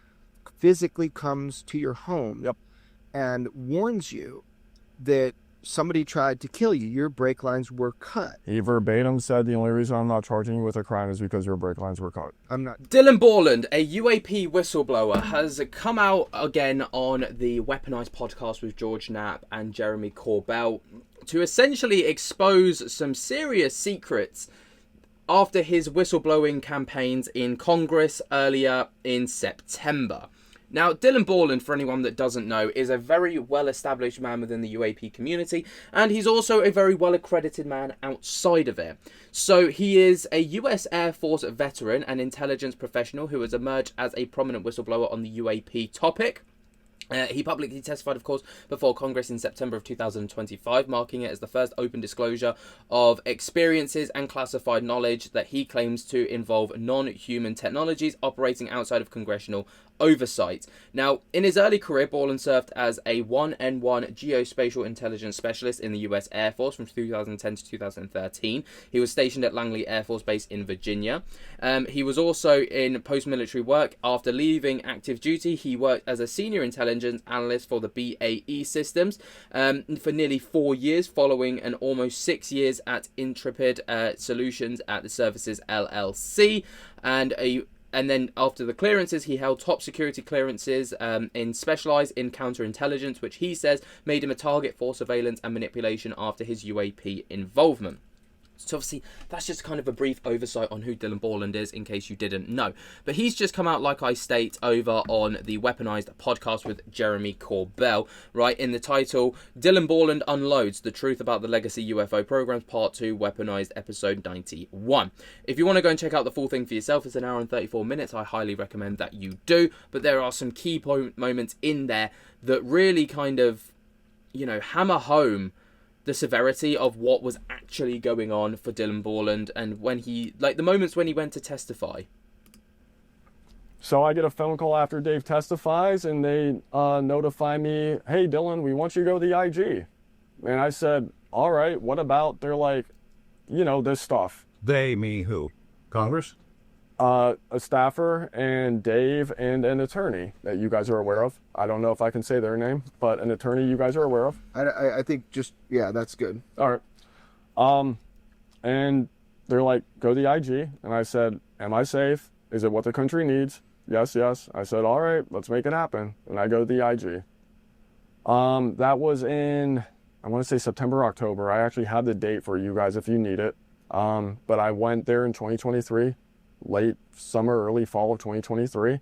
physically comes to your home. Yep. And warns you that somebody tried to kill you. Your brake lines were cut. He verbatim said the only reason I'm not charging you with a crime is because your brake lines were cut. I'm not. Dylan Borland, a UAP whistleblower, has come out again on the Weaponized podcast with George Knapp and Jeremy Corbell to essentially expose some serious secrets after his whistleblowing campaigns in Congress earlier in September. Now, Dylan Borland, for anyone that doesn't know, is a very well-established man within the UAP community, and he's also a very well-accredited man outside of it. So he is a US Air Force veteran and intelligence professional who has emerged as a prominent whistleblower on the UAP topic. He publicly testified, of course, before Congress in September of 2025, marking it as the first open disclosure of experiences and classified knowledge that he claims to involve non-human technologies operating outside of congressional oversight. Now, in his early career, Borland served as a 1N1 geospatial intelligence specialist in the US Air Force from 2010 to 2013. He was stationed at Langley Air Force Base in Virginia. He was also in post-military work. After leaving active duty, he worked as a senior intelligence analyst for the BAE systems for nearly 4 years, following an almost 6 years at Intrepid Solutions at the Services LLC, and then after the clearances, he held top security clearances in specialized in counterintelligence, which he says made him a target for surveillance and manipulation after his UAP involvement. So obviously, that's just kind of a brief oversight on who Dylan Borland is, in case you didn't know. But he's just come out, like I state, over on the Weaponized podcast with Jeremy Corbell, right? In the title, Dylan Borland Unloads the Truth About the Legacy UFO Programs, Part 2, Weaponized, Episode 91. If you want to go and check out the full thing for yourself, it's an hour and 34 minutes. I highly recommend that you do. But there are some key moments in there that really kind of, you know, hammer home the severity of what was actually going on for Dylan Borland, and when he, like, the moments when he went to testify. So I get a phone call after Dave testifies, and they notify me, hey, Dylan, we want you to go to the IG. And I said, all right, what about? They're like, you know, this stuff. They, me, who? Congress? A staffer and Dave and an attorney that you guys are aware of. I don't know if I can say their name, but an attorney you guys are aware of. I think just, yeah, that's good. All right. And they're like, go to the IG. And I said, am I safe? Is it what the country needs? Yes, yes. I said, all right, let's make it happen. And I go to the IG. That was in, I want to say September, October. I actually had the date for you guys if you need it. But I went there in 2023. Late summer, early fall of 2023.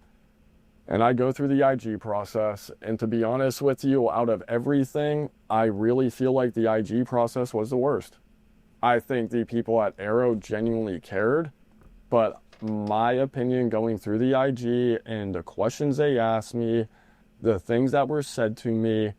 And I go through the IG process. And to be honest with you, out of everything, I really feel like the IG process was the worst. I think the people at Arrow genuinely cared, but my opinion going through the IG and the questions they asked me, the things that were said to me,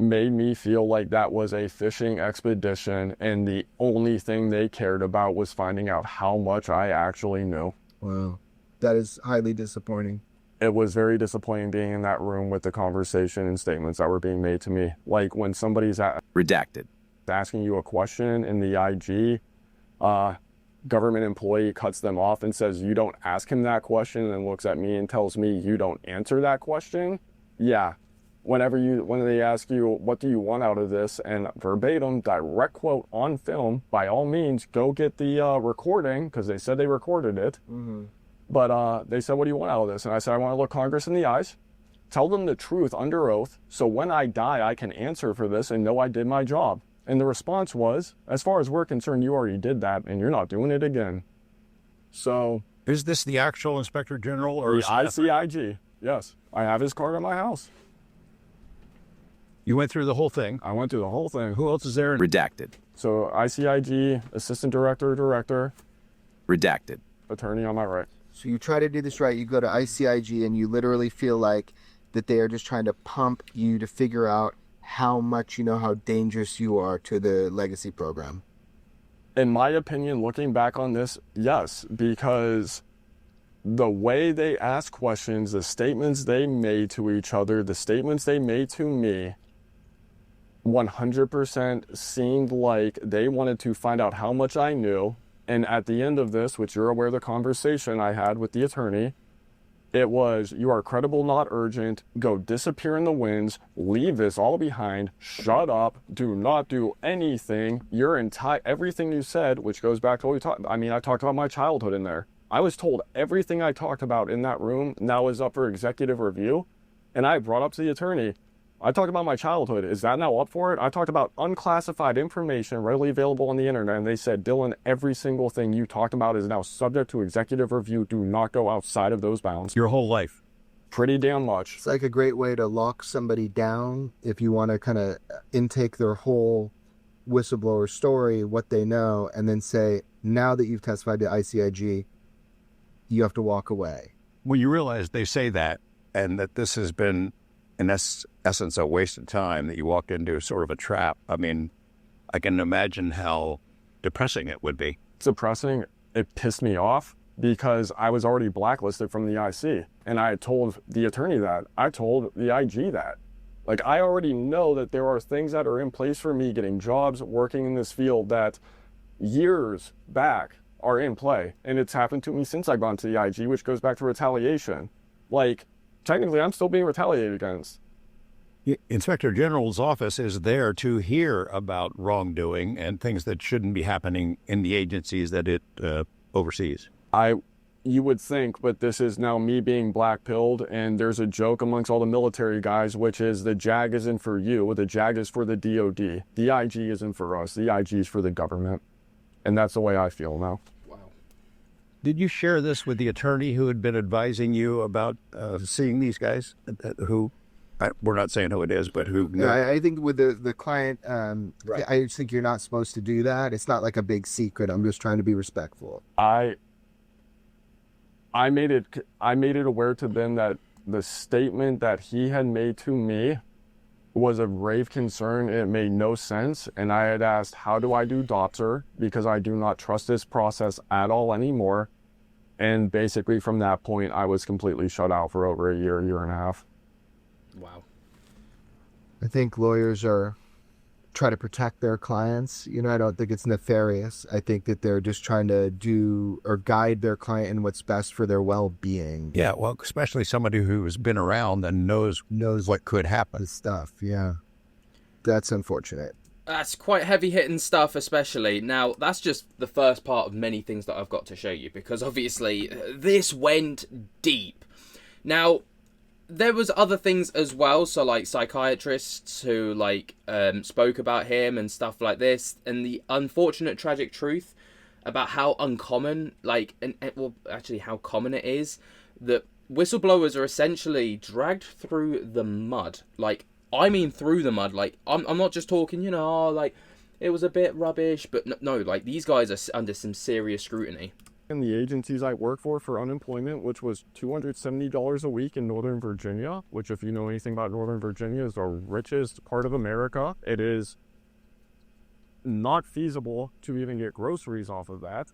made me feel like that was a fishing expedition, and the only thing they cared about was finding out how much I actually knew. Wow. That is highly disappointing. It was very disappointing being in that room with the conversation and statements that were being made to me. Like when somebody's redacted asking you a question in the IG, government employee cuts them off and says, you don't ask him that question, and then looks at me and tells me you don't answer that question. Yeah. When they ask you, what do you want out of this? And verbatim, direct quote on film, by all means, go get the recording, because they said they recorded it. Mm-hmm. But they said, what do you want out of this? And I said, I want to look Congress in the eyes, tell them the truth under oath, so when I die, I can answer for this and know I did my job. And the response was, as far as we're concerned, you already did that, and you're not doing it again. So... Is this the actual Inspector General? Or the ICIG. Yes. I have his card at my house. You went through the whole thing. I went through the whole thing. Who else is there? Redacted. So ICIG, assistant director, Redacted. attorney on my right. So you try to do this right. You go to ICIG and you literally feel like that they are just trying to pump you to figure out how much you know how dangerous you are to the legacy program. In my opinion, looking back on this, yes, because the way they ask questions, the statements they made to each other, the statements they made to me, 100% seemed like they wanted to find out how much I knew. And at the end of this, which you're aware of the conversation I had with the attorney, it was, you are credible, not urgent, go disappear in the winds, leave this all behind, shut up, do not do anything, everything you said, which goes back to what we talked, I talked about my childhood in there. I was told everything I talked about in that room now is up for executive review, and I brought up to the attorney, I talked about my childhood. Is that now up for it? I talked about unclassified information readily available on the internet, and they said, Dylan, every single thing you talked about is now subject to executive review. Do not go outside of those bounds. Your whole life? Pretty damn much. It's like a great way to lock somebody down if you want to kind of intake their whole whistleblower story, what they know, and then say, now that you've testified to ICIG, you have to walk away. When you realize they say that, and that this has been, in essence, a waste of time, that you walked into sort of a trap, I mean, I can imagine how depressing it would be. It's depressing. It pissed me off because I was already blacklisted from the IC. And I had told the attorney that. I told the IG that. Like, I already know that there are things that are in place for me getting jobs, working in this field that years back are in play. And it's happened to me since I've gone to the IG, which goes back to retaliation. Like, technically, I'm still being retaliated against. Inspector General's office is there to hear about wrongdoing and things that shouldn't be happening in the agencies that it oversees. You would think, but this is now me being black-pilled, and there's a joke amongst all the military guys, which is the JAG isn't for you, the JAG is for the DOD. The IG isn't for us, the IG is for the government. And that's the way I feel now. Wow. Did you share this with the attorney who had been advising you about seeing these guys who, we're not saying who it is, but who... No, I think with the client, right. I just think you're not supposed to do that. It's not like a big secret. I'm just trying to be respectful. I made it aware to them that the statement that he had made to me was of grave concern. It made no sense. And I had asked, how do I do DOPSR? Because I do not trust this process at all anymore. And basically from that point, I was completely shut out for over a year and a half. Wow. I think lawyers try to protect their clients. You know, I don't think it's nefarious. I think that they're just trying to do or guide their client in what's best for their well-being. Yeah, well, especially somebody who's been around and knows what could happen. The stuff, yeah. That's unfortunate. That's quite heavy-hitting stuff, especially. Now, that's just the first part of many things that I've got to show you, because obviously this went deep. Now, there was other things as well, so like psychiatrists who spoke about him and stuff like this, and the unfortunate tragic truth about how uncommon, how common it is that whistleblowers are essentially dragged through the mud. I mean through the mud. I'm not just talking, it was a bit rubbish, but no, these guys are under some serious scrutiny. In the agencies I work for unemployment, which was $270 a week in Northern Virginia, which, if you know anything about Northern Virginia, is the richest part of America. It is not feasible to even get groceries off of that.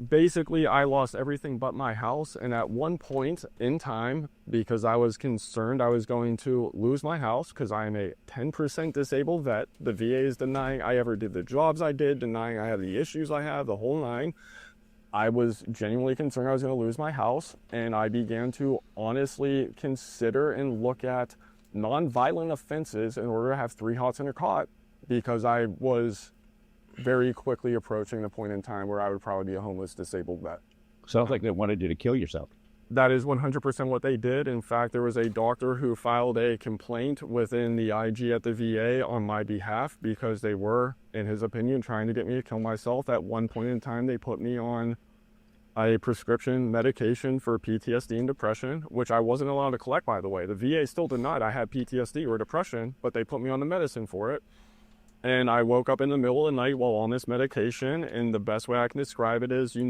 Basically, I lost everything but my house, and at one point in time, because I was concerned I was going to lose my house because I am a 10% disabled vet, the VA is denying I ever did the jobs I did, denying I have the issues I have, the whole nine. I was genuinely concerned I was going to lose my house, and I began to honestly consider and look at non-violent offenses in order to have 3 hots in a cot, because I was very quickly approaching the point in time where I would probably be a homeless disabled vet. Sounds like they wanted you to kill yourself. That is 100% what they did. In fact, there was a doctor who filed a complaint within the IG at the VA on my behalf because they were, in his opinion, trying to get me to kill myself. At one point in time, they put me on a prescription medication for PTSD and depression, which I wasn't allowed to collect, by the way. The VA still denied I had PTSD or depression, but they put me on the medicine for it. And I woke up in the middle of the night while on this medication, and the best way I can describe it is, you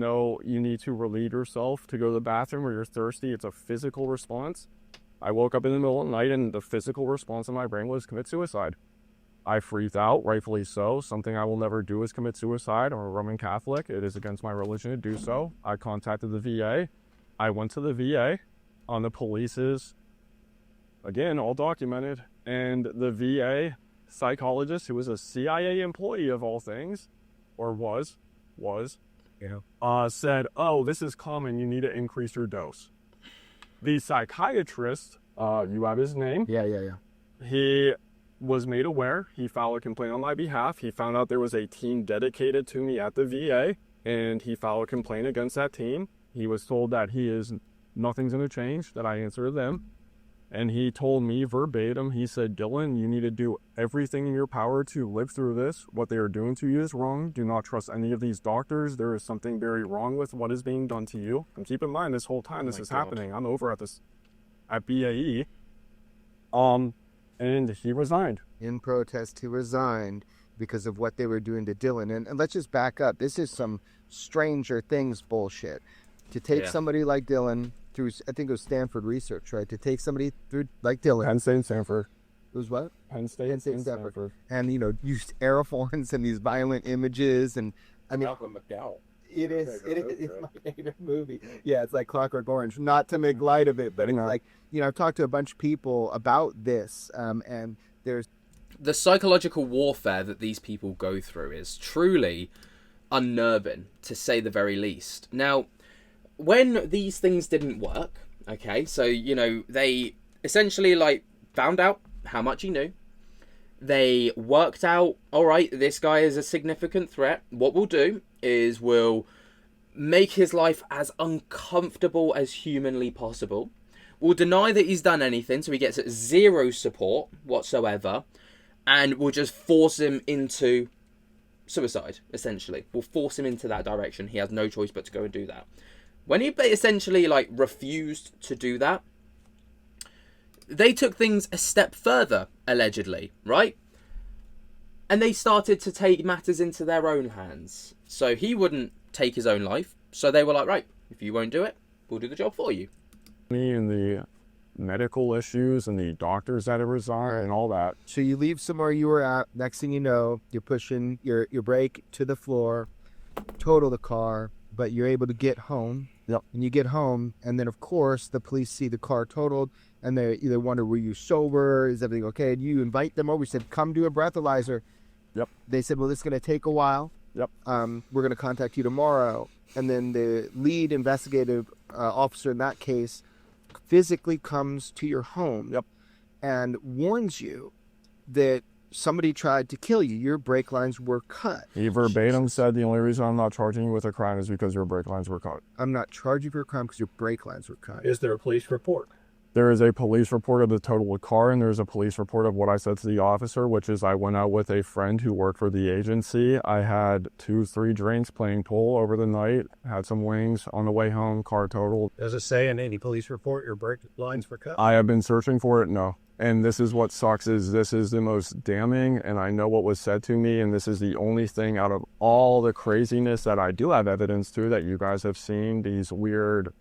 need to relieve yourself to go to the bathroom or you're thirsty. It's a physical response. I woke up in the middle of the night, and the physical response in my brain was commit suicide. I freaked out, rightfully so. Something I will never do is commit suicide. I'm a Roman Catholic. It is against my religion to do so. I contacted the VA. I went to the VA on the police's, again, all documented, and the VA psychologist, who was a CIA employee of all things, or was, said, oh, this is common. You need to increase your dose. The psychiatrist, you have his name. Yeah. He was made aware. He filed a complaint on my behalf. He found out there was a team dedicated to me at the VA, and he filed a complaint against that team. He was told that nothing's going to change, that I answer to them. And he told me verbatim, he said, Dylan, you need to do everything in your power to live through this. What they are doing to you is wrong. Do not trust any of these doctors. There is something very wrong with what is being done to you. And keep in mind, this whole time this is happening, I'm over at BAE. And he resigned. In protest, he resigned because of what they were doing to Dylan. And let's just back up. This is some Stranger Things bullshit. To take somebody like Dylan through, I think it was Stanford research, right? To take somebody through like Dylan. Penn State and Stanford. It was what? Penn State and Stanford. And, use aeroforms and these violent images. And I mean, Malcolm McDowell. It is my favorite movie. Yeah, it's like Clockwork Orange. Not to make light of it, but it's like, I've talked to a bunch of people about this, and there's... The psychological warfare that these people go through is truly unnerving, to say the very least. Now, when these things didn't work, okay, so, they essentially, found out how much he knew. They worked out, all right, this guy is a significant threat. What we'll do is we'll make his life as uncomfortable as humanly possible. We'll deny that he's done anything, so he gets zero support whatsoever. And we'll just force him into suicide, essentially. We'll force him into that direction. He has no choice but to go and do that. When he essentially, refused to do that, they took things a step further, allegedly, right? And they started to take matters into their own hands. So he wouldn't take his own life. So they were like, right, if you won't do it, we'll do the job for you. Me and the medical issues and the doctors that have resigned and all that. So you leave somewhere you were at. Next thing you know, you're pushing your brake to the floor, total the car, but you're able to get home. Yep. And you get home, and then, of course, the police see the car totaled, and they either wonder, were you sober? Is everything okay? And you invite them over. You said, come do a breathalyzer. Yep. They said, well, this is going to take a while. Yep. We're going to contact you tomorrow. And then the lead investigative officer in that case physically comes to your home. Yep. And warns you that somebody tried to kill you. Your brake lines were cut. He verbatim said the only reason I'm not charging you with a crime is because your brake lines were cut. I'm not charging you for a crime because your brake lines were cut. Is there a police report? There is a police report of the totaled car, and there's a police report of what I said to the officer, which is I went out with a friend who worked for the agency. I had 2-3 drinks playing pool over the night, had some wings on the way home, car totaled. Does it say in any police report your brake lines were cut? I have been searching for it, no. And this is what sucks, is this is the most damning, and I know what was said to me, and this is the only thing out of all the craziness that I do have evidence to that you guys have seen, these weird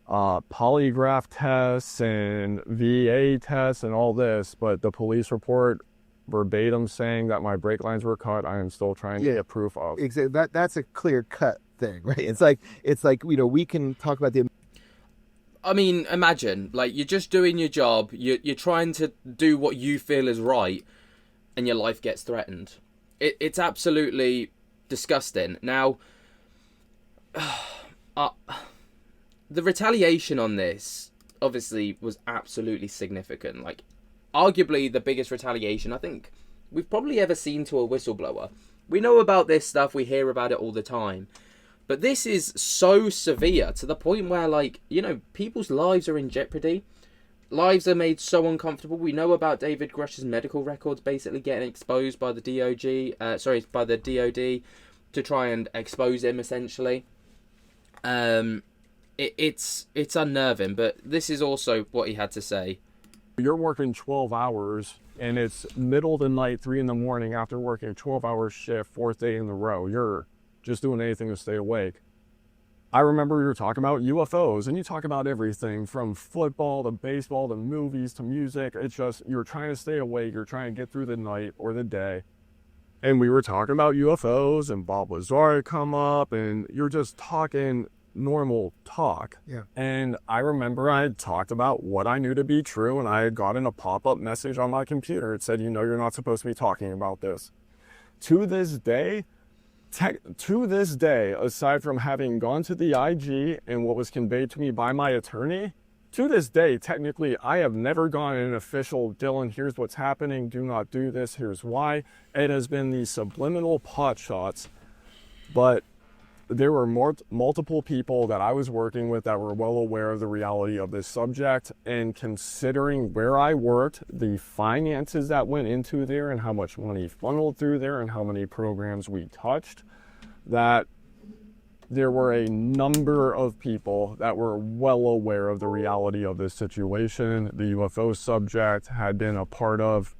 polygraph tests and VA tests and all this, but the police report verbatim saying that my brake lines were cut, I am still trying to get proof of. Exactly. That's a clear cut thing, right? It's like we can talk about the... I mean, imagine, you're just doing your job, you're trying to do what you feel is right, and your life gets threatened. It's absolutely disgusting. Now, the retaliation on this, obviously, was absolutely significant. Arguably the biggest retaliation I think we've probably ever seen to a whistleblower. We know about this stuff, we hear about it all the time. But this is so severe to the point where, people's lives are in jeopardy. Lives are made so uncomfortable. We know about David Grush's medical records basically getting exposed by the DOD to try and expose him, essentially. It's unnerving, but this is also what he had to say. You're working 12 hours and it's middle of the night, 3 in the morning after working a 12-hour shift, 4th day in a row. You're just doing anything to stay awake. I remember you were talking about UFOs, and you talk about everything from football to baseball to movies to music. It's just, you're trying to stay awake. You're trying to get through the night or the day. And we were talking about UFOs and Bob Lazar come up, and you're just talking normal talk. Yeah. And I remember I had talked about what I knew to be true, and I had gotten a pop-up message on my computer. It said, you're not supposed to be talking about this. To this day, aside from having gone to the IG and what was conveyed to me by my attorney, to this day, technically, I have never gone an official, Dylan, here's what's happening, do not do this, here's why. It has been these subliminal pot shots, but there were multiple people that I was working with that were well aware of the reality of this subject, and considering where I worked, the finances that went into there and how much money funneled through there and how many programs we touched, that there were a number of people that were well aware of the reality of this situation. The UFO subject had been a part of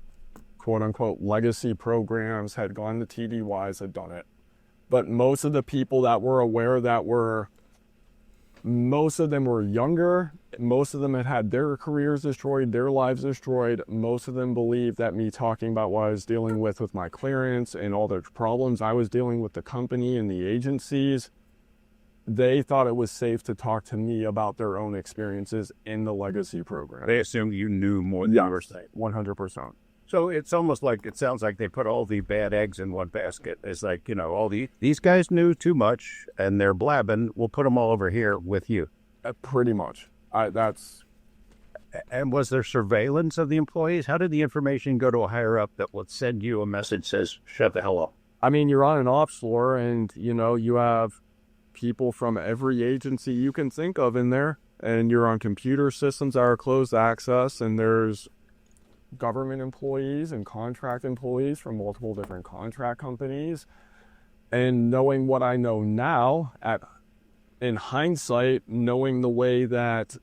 quote unquote legacy programs, had gone to TDYs, had done it. But most of the people that were aware most of them were younger. Most of them had had their careers destroyed, their lives destroyed. Most of them believed that me talking about what I was dealing with my clearance and all the problems I was dealing with the company and the agencies, they thought it was safe to talk to me about their own experiences in the legacy program. They assumed you knew more than you were saying. 100%. So it's almost like, it sounds like they put all the bad eggs in one basket. It's like, these guys knew too much and they're blabbing. We'll put them all over here with you. Pretty much. And was there surveillance of the employees? How did the information go to a higher up that would send you a message that says, shut the hell up? I mean, you're on an ops floor and, you have people from every agency you can think of in there, and you're on computer systems that are closed access, and there's government employees and contract employees from multiple different contract companies. And knowing what I know now, in hindsight, knowing the way that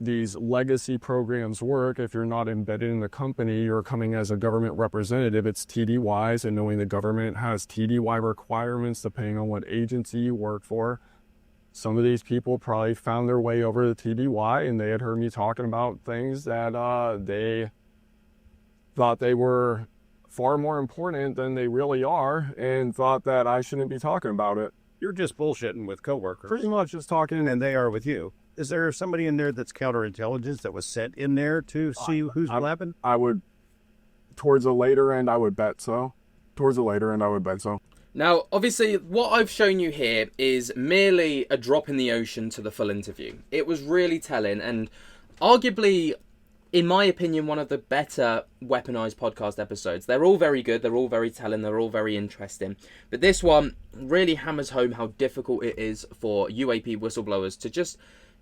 these legacy programs work, if you're not embedded in the company, you're coming as a government representative, it's TDYs, and knowing the government has TDY requirements depending on what agency you work for. Some of these people probably found their way over to TDY, and they had heard me talking about things that they thought they were far more important than they really are, and thought that I shouldn't be talking about it. You're just bullshitting with coworkers. Pretty much just talking. And they are with you. Is there somebody in there that's counterintelligence that was sent in there to see who's blabbing? Towards the later end, I would bet so. Now, obviously, what I've shown you here is merely a drop in the ocean to the full interview. It was really telling, and arguably, in my opinion, one of the better weaponized podcast episodes. They're all very good, they're all very telling, they're all very interesting. But this one really hammers home how difficult it is for UAP whistleblowers to just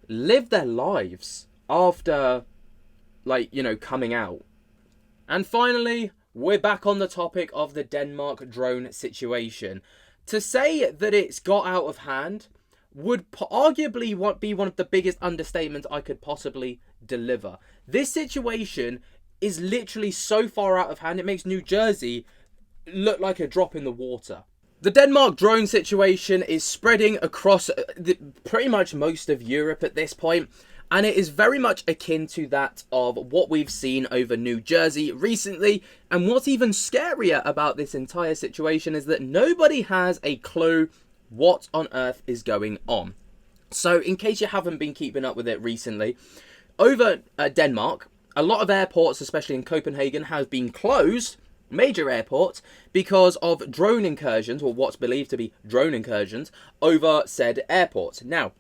live their lives after, coming out. And finally, we're back on the topic of the Denmark drone situation. To say that it's got out of hand would arguably be one of the biggest understatements I could possibly deliver. This situation is literally so far out of hand, it makes New Jersey look like a drop in the water. The Denmark drone situation is spreading across pretty much most of Europe at this point, and it is very much akin to that of what we've seen over New Jersey recently. And what's even scarier about this entire situation is that nobody has a clue what on earth is going on. So in case you haven't been keeping up with it recently, over Denmark, a lot of airports, especially in Copenhagen, have been closed, major airports, because of drone incursions, or what's believed to be drone incursions, over said airports. Now,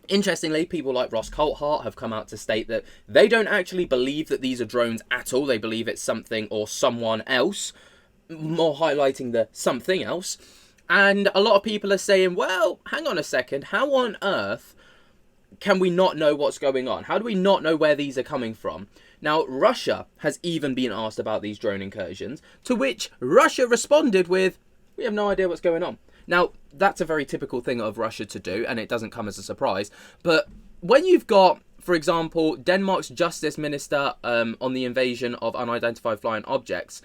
interestingly, people like Ross Coulthart have come out to state that they don't actually believe that these are drones at all. They believe it's something or someone else, more highlighting the something else. And a lot of people are saying, well, hang on a second, how on earth can we not know what's going on? How do we not know where these are coming from? Now, Russia has even been asked about these drone incursions, to which Russia responded with, we have no idea what's going on. Now, that's a very typical thing of Russia to do, and it doesn't come as a surprise. But when you've got, for example, Denmark's Justice Minister on the invasion of unidentified flying objects,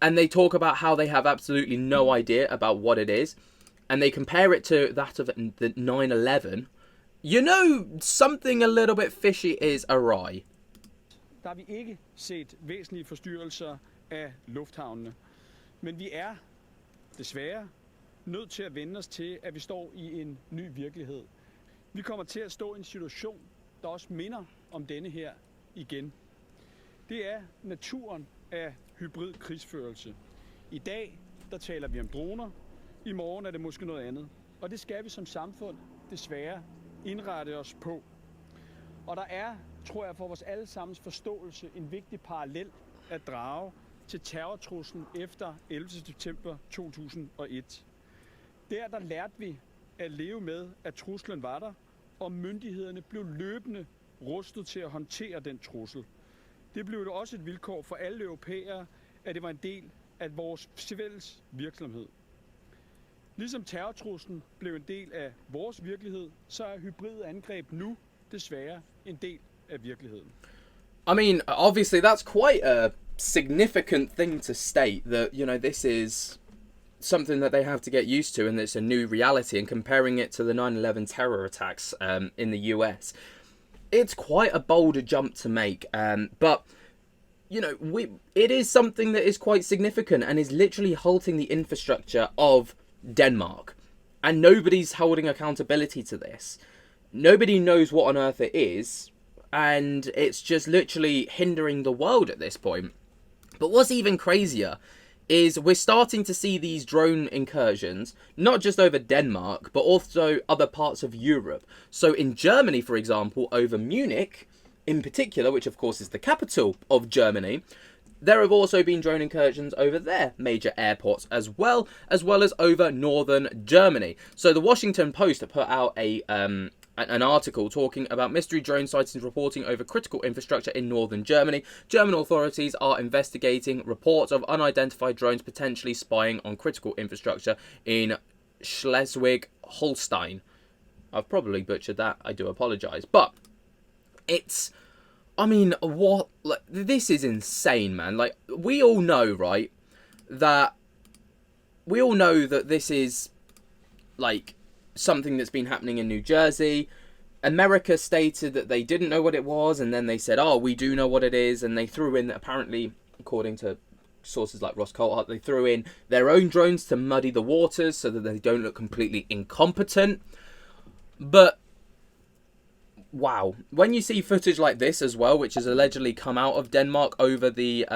and they talk about how they have absolutely no idea about what it is, and they compare it to that of the 9/11, you know something a little bit fishy is awry. Der har vi ikke set væsentlige forstyrrelser af lufthavnene. Men vi er desværre nødt til at vende os til, at vi står i en ny virkelighed. Vi kommer til at stå i en situation, der også minder om denne her igen. Det er naturen af hybrid krigsførelse. I dag, der taler vi om droner. I morgen er det måske noget andet. Og det skal vi som samfund desværre indrette os på. Og der er, tror jeg, for vores allesammens forståelse en vigtig parallel at drage til terrortruslen efter 11. september 2001. Der lærte vi at leve med, at truslen var der, og myndighederne blev løbende rustet til at håndtere den trussel. Det blev jo også et vilkår for alle europæere, at det var en del af vores fælles virksomhed. Ligesom terrortruslen blev en del af vores virkelighed, så er hybride angreb nu desværre en del af virkeligheden. I mean, obviously that's quite a significant thing to state, that, you know, this is something that they have to get used to, and it's a new reality, and comparing it to the 9/11 terror attacks in the US, it's quite a bold jump to make, but you know, it is something that is quite significant and is literally halting the infrastructure of Denmark, and nobody's holding accountability to this. Nobody knows what on earth it is, and it's just literally hindering the world at this point. But what's even crazier is we're starting to see these drone incursions, not just over Denmark, but also other parts of Europe. So in Germany, for example, over Munich in particular, which of course is the capital of Germany, there have also been drone incursions over their major airports as well as over northern Germany. So the Washington Post put out an article talking about mystery drone sightings reporting over critical infrastructure in northern Germany. German authorities are investigating reports of unidentified drones potentially spying on critical infrastructure in Schleswig-Holstein. I've probably butchered that. I do apologise. But it's, I mean, what? Like, this is insane, man. Like, we all know, right, that this is, like, something that's been happening in New Jersey. America stated that they didn't know what it was, and then they said, oh, we do know what it is, and they threw in, apparently, according to sources like Ross Coulthart, they threw in their own drones to muddy the waters so that they don't look completely incompetent. But wow, when you see footage like this as well, which has allegedly come out of Denmark over the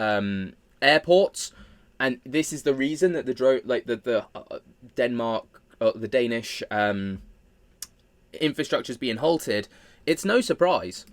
airports, and this is the reason that the drone, like the Denmark, the Danish infrastructure is being halted, it's no surprise.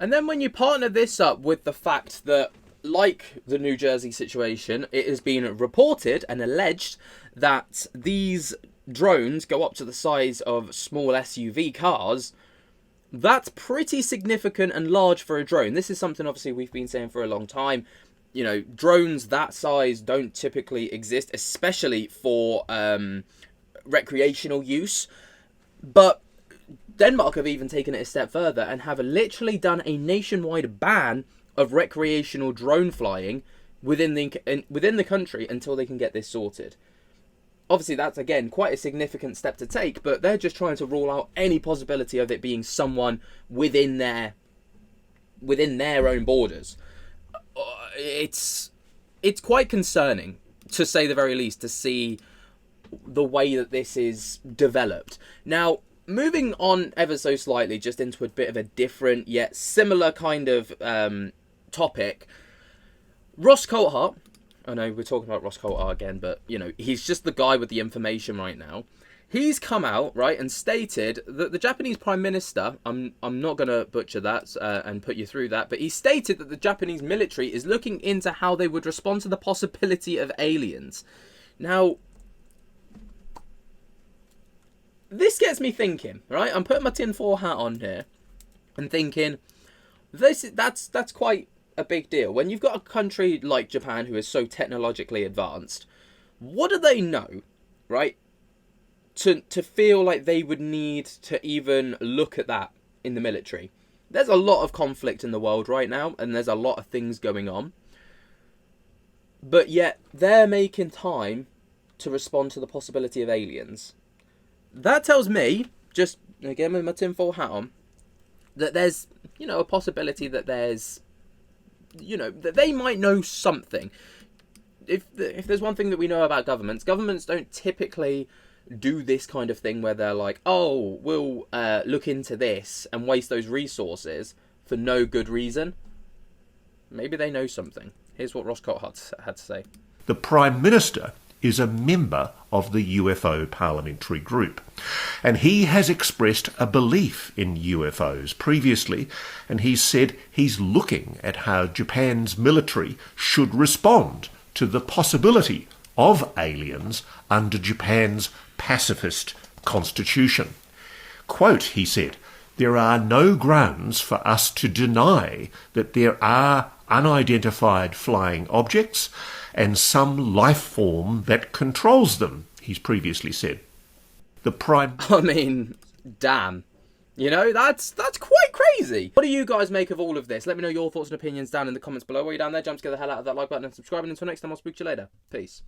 And then when you partner this up with the fact that, like the New Jersey situation, it has been reported and alleged that these drones go up to the size of small SUV cars, that's pretty significant and large for a drone. This is something, obviously, we've been saying for a long time. You know, drones that size don't typically exist, especially for recreational use. But Denmark have even taken it a step further and have literally done a nationwide ban of recreational drone flying within the country until they can get this sorted. Obviously, that's, again, quite a significant step to take, but they're just trying to rule out any possibility of it being someone within their own borders. It's quite concerning, to say the very least, to see the way that this is developed. Now, moving on ever so slightly, just into a bit of a different yet similar kind of topic. Ross Coulthart, I know we're talking about Ross Coulthart again, but, you know, he's just the guy with the information right now. He's come out, right, and stated that the Japanese Prime Minister, I'm not going to butcher that and put you through that, but he stated that the Japanese military is looking into how they would respond to the possibility of aliens. Now, this gets me thinking, right? I'm putting my tinfoil hat on here and thinking, that's quite a big deal. When you've got a country like Japan who is so technologically advanced, what do they know, right? To feel like they would need to even look at that in the military. There's a lot of conflict in the world right now, and there's a lot of things going on. But yet, they're making time to respond to the possibility of aliens. That tells me, just again with my tinfoil hat on, that there's, you know, a possibility that there's, you know, that they might know something. If there's one thing that we know about governments don't typically do this kind of thing where they're like, oh, we'll look into this and waste those resources for no good reason. Maybe they know something. Here's what Ross Coulthart had to say. The Prime Minister is a member of the UFO parliamentary group, and he has expressed a belief in UFOs previously, and he said he's looking at how Japan's military should respond to the possibility of aliens under Japan's pacifist constitution. Quote, he said, "There are no grounds for us to deny that there are unidentified flying objects and some life form that controls them," he's previously said. I mean, damn. You know, that's quite crazy. What do you guys make of all of this? Let me know your thoughts and opinions down in the comments below. While you're down there, jump to get the hell out of that like button and subscribe. And until next time, I'll speak to you later. Peace.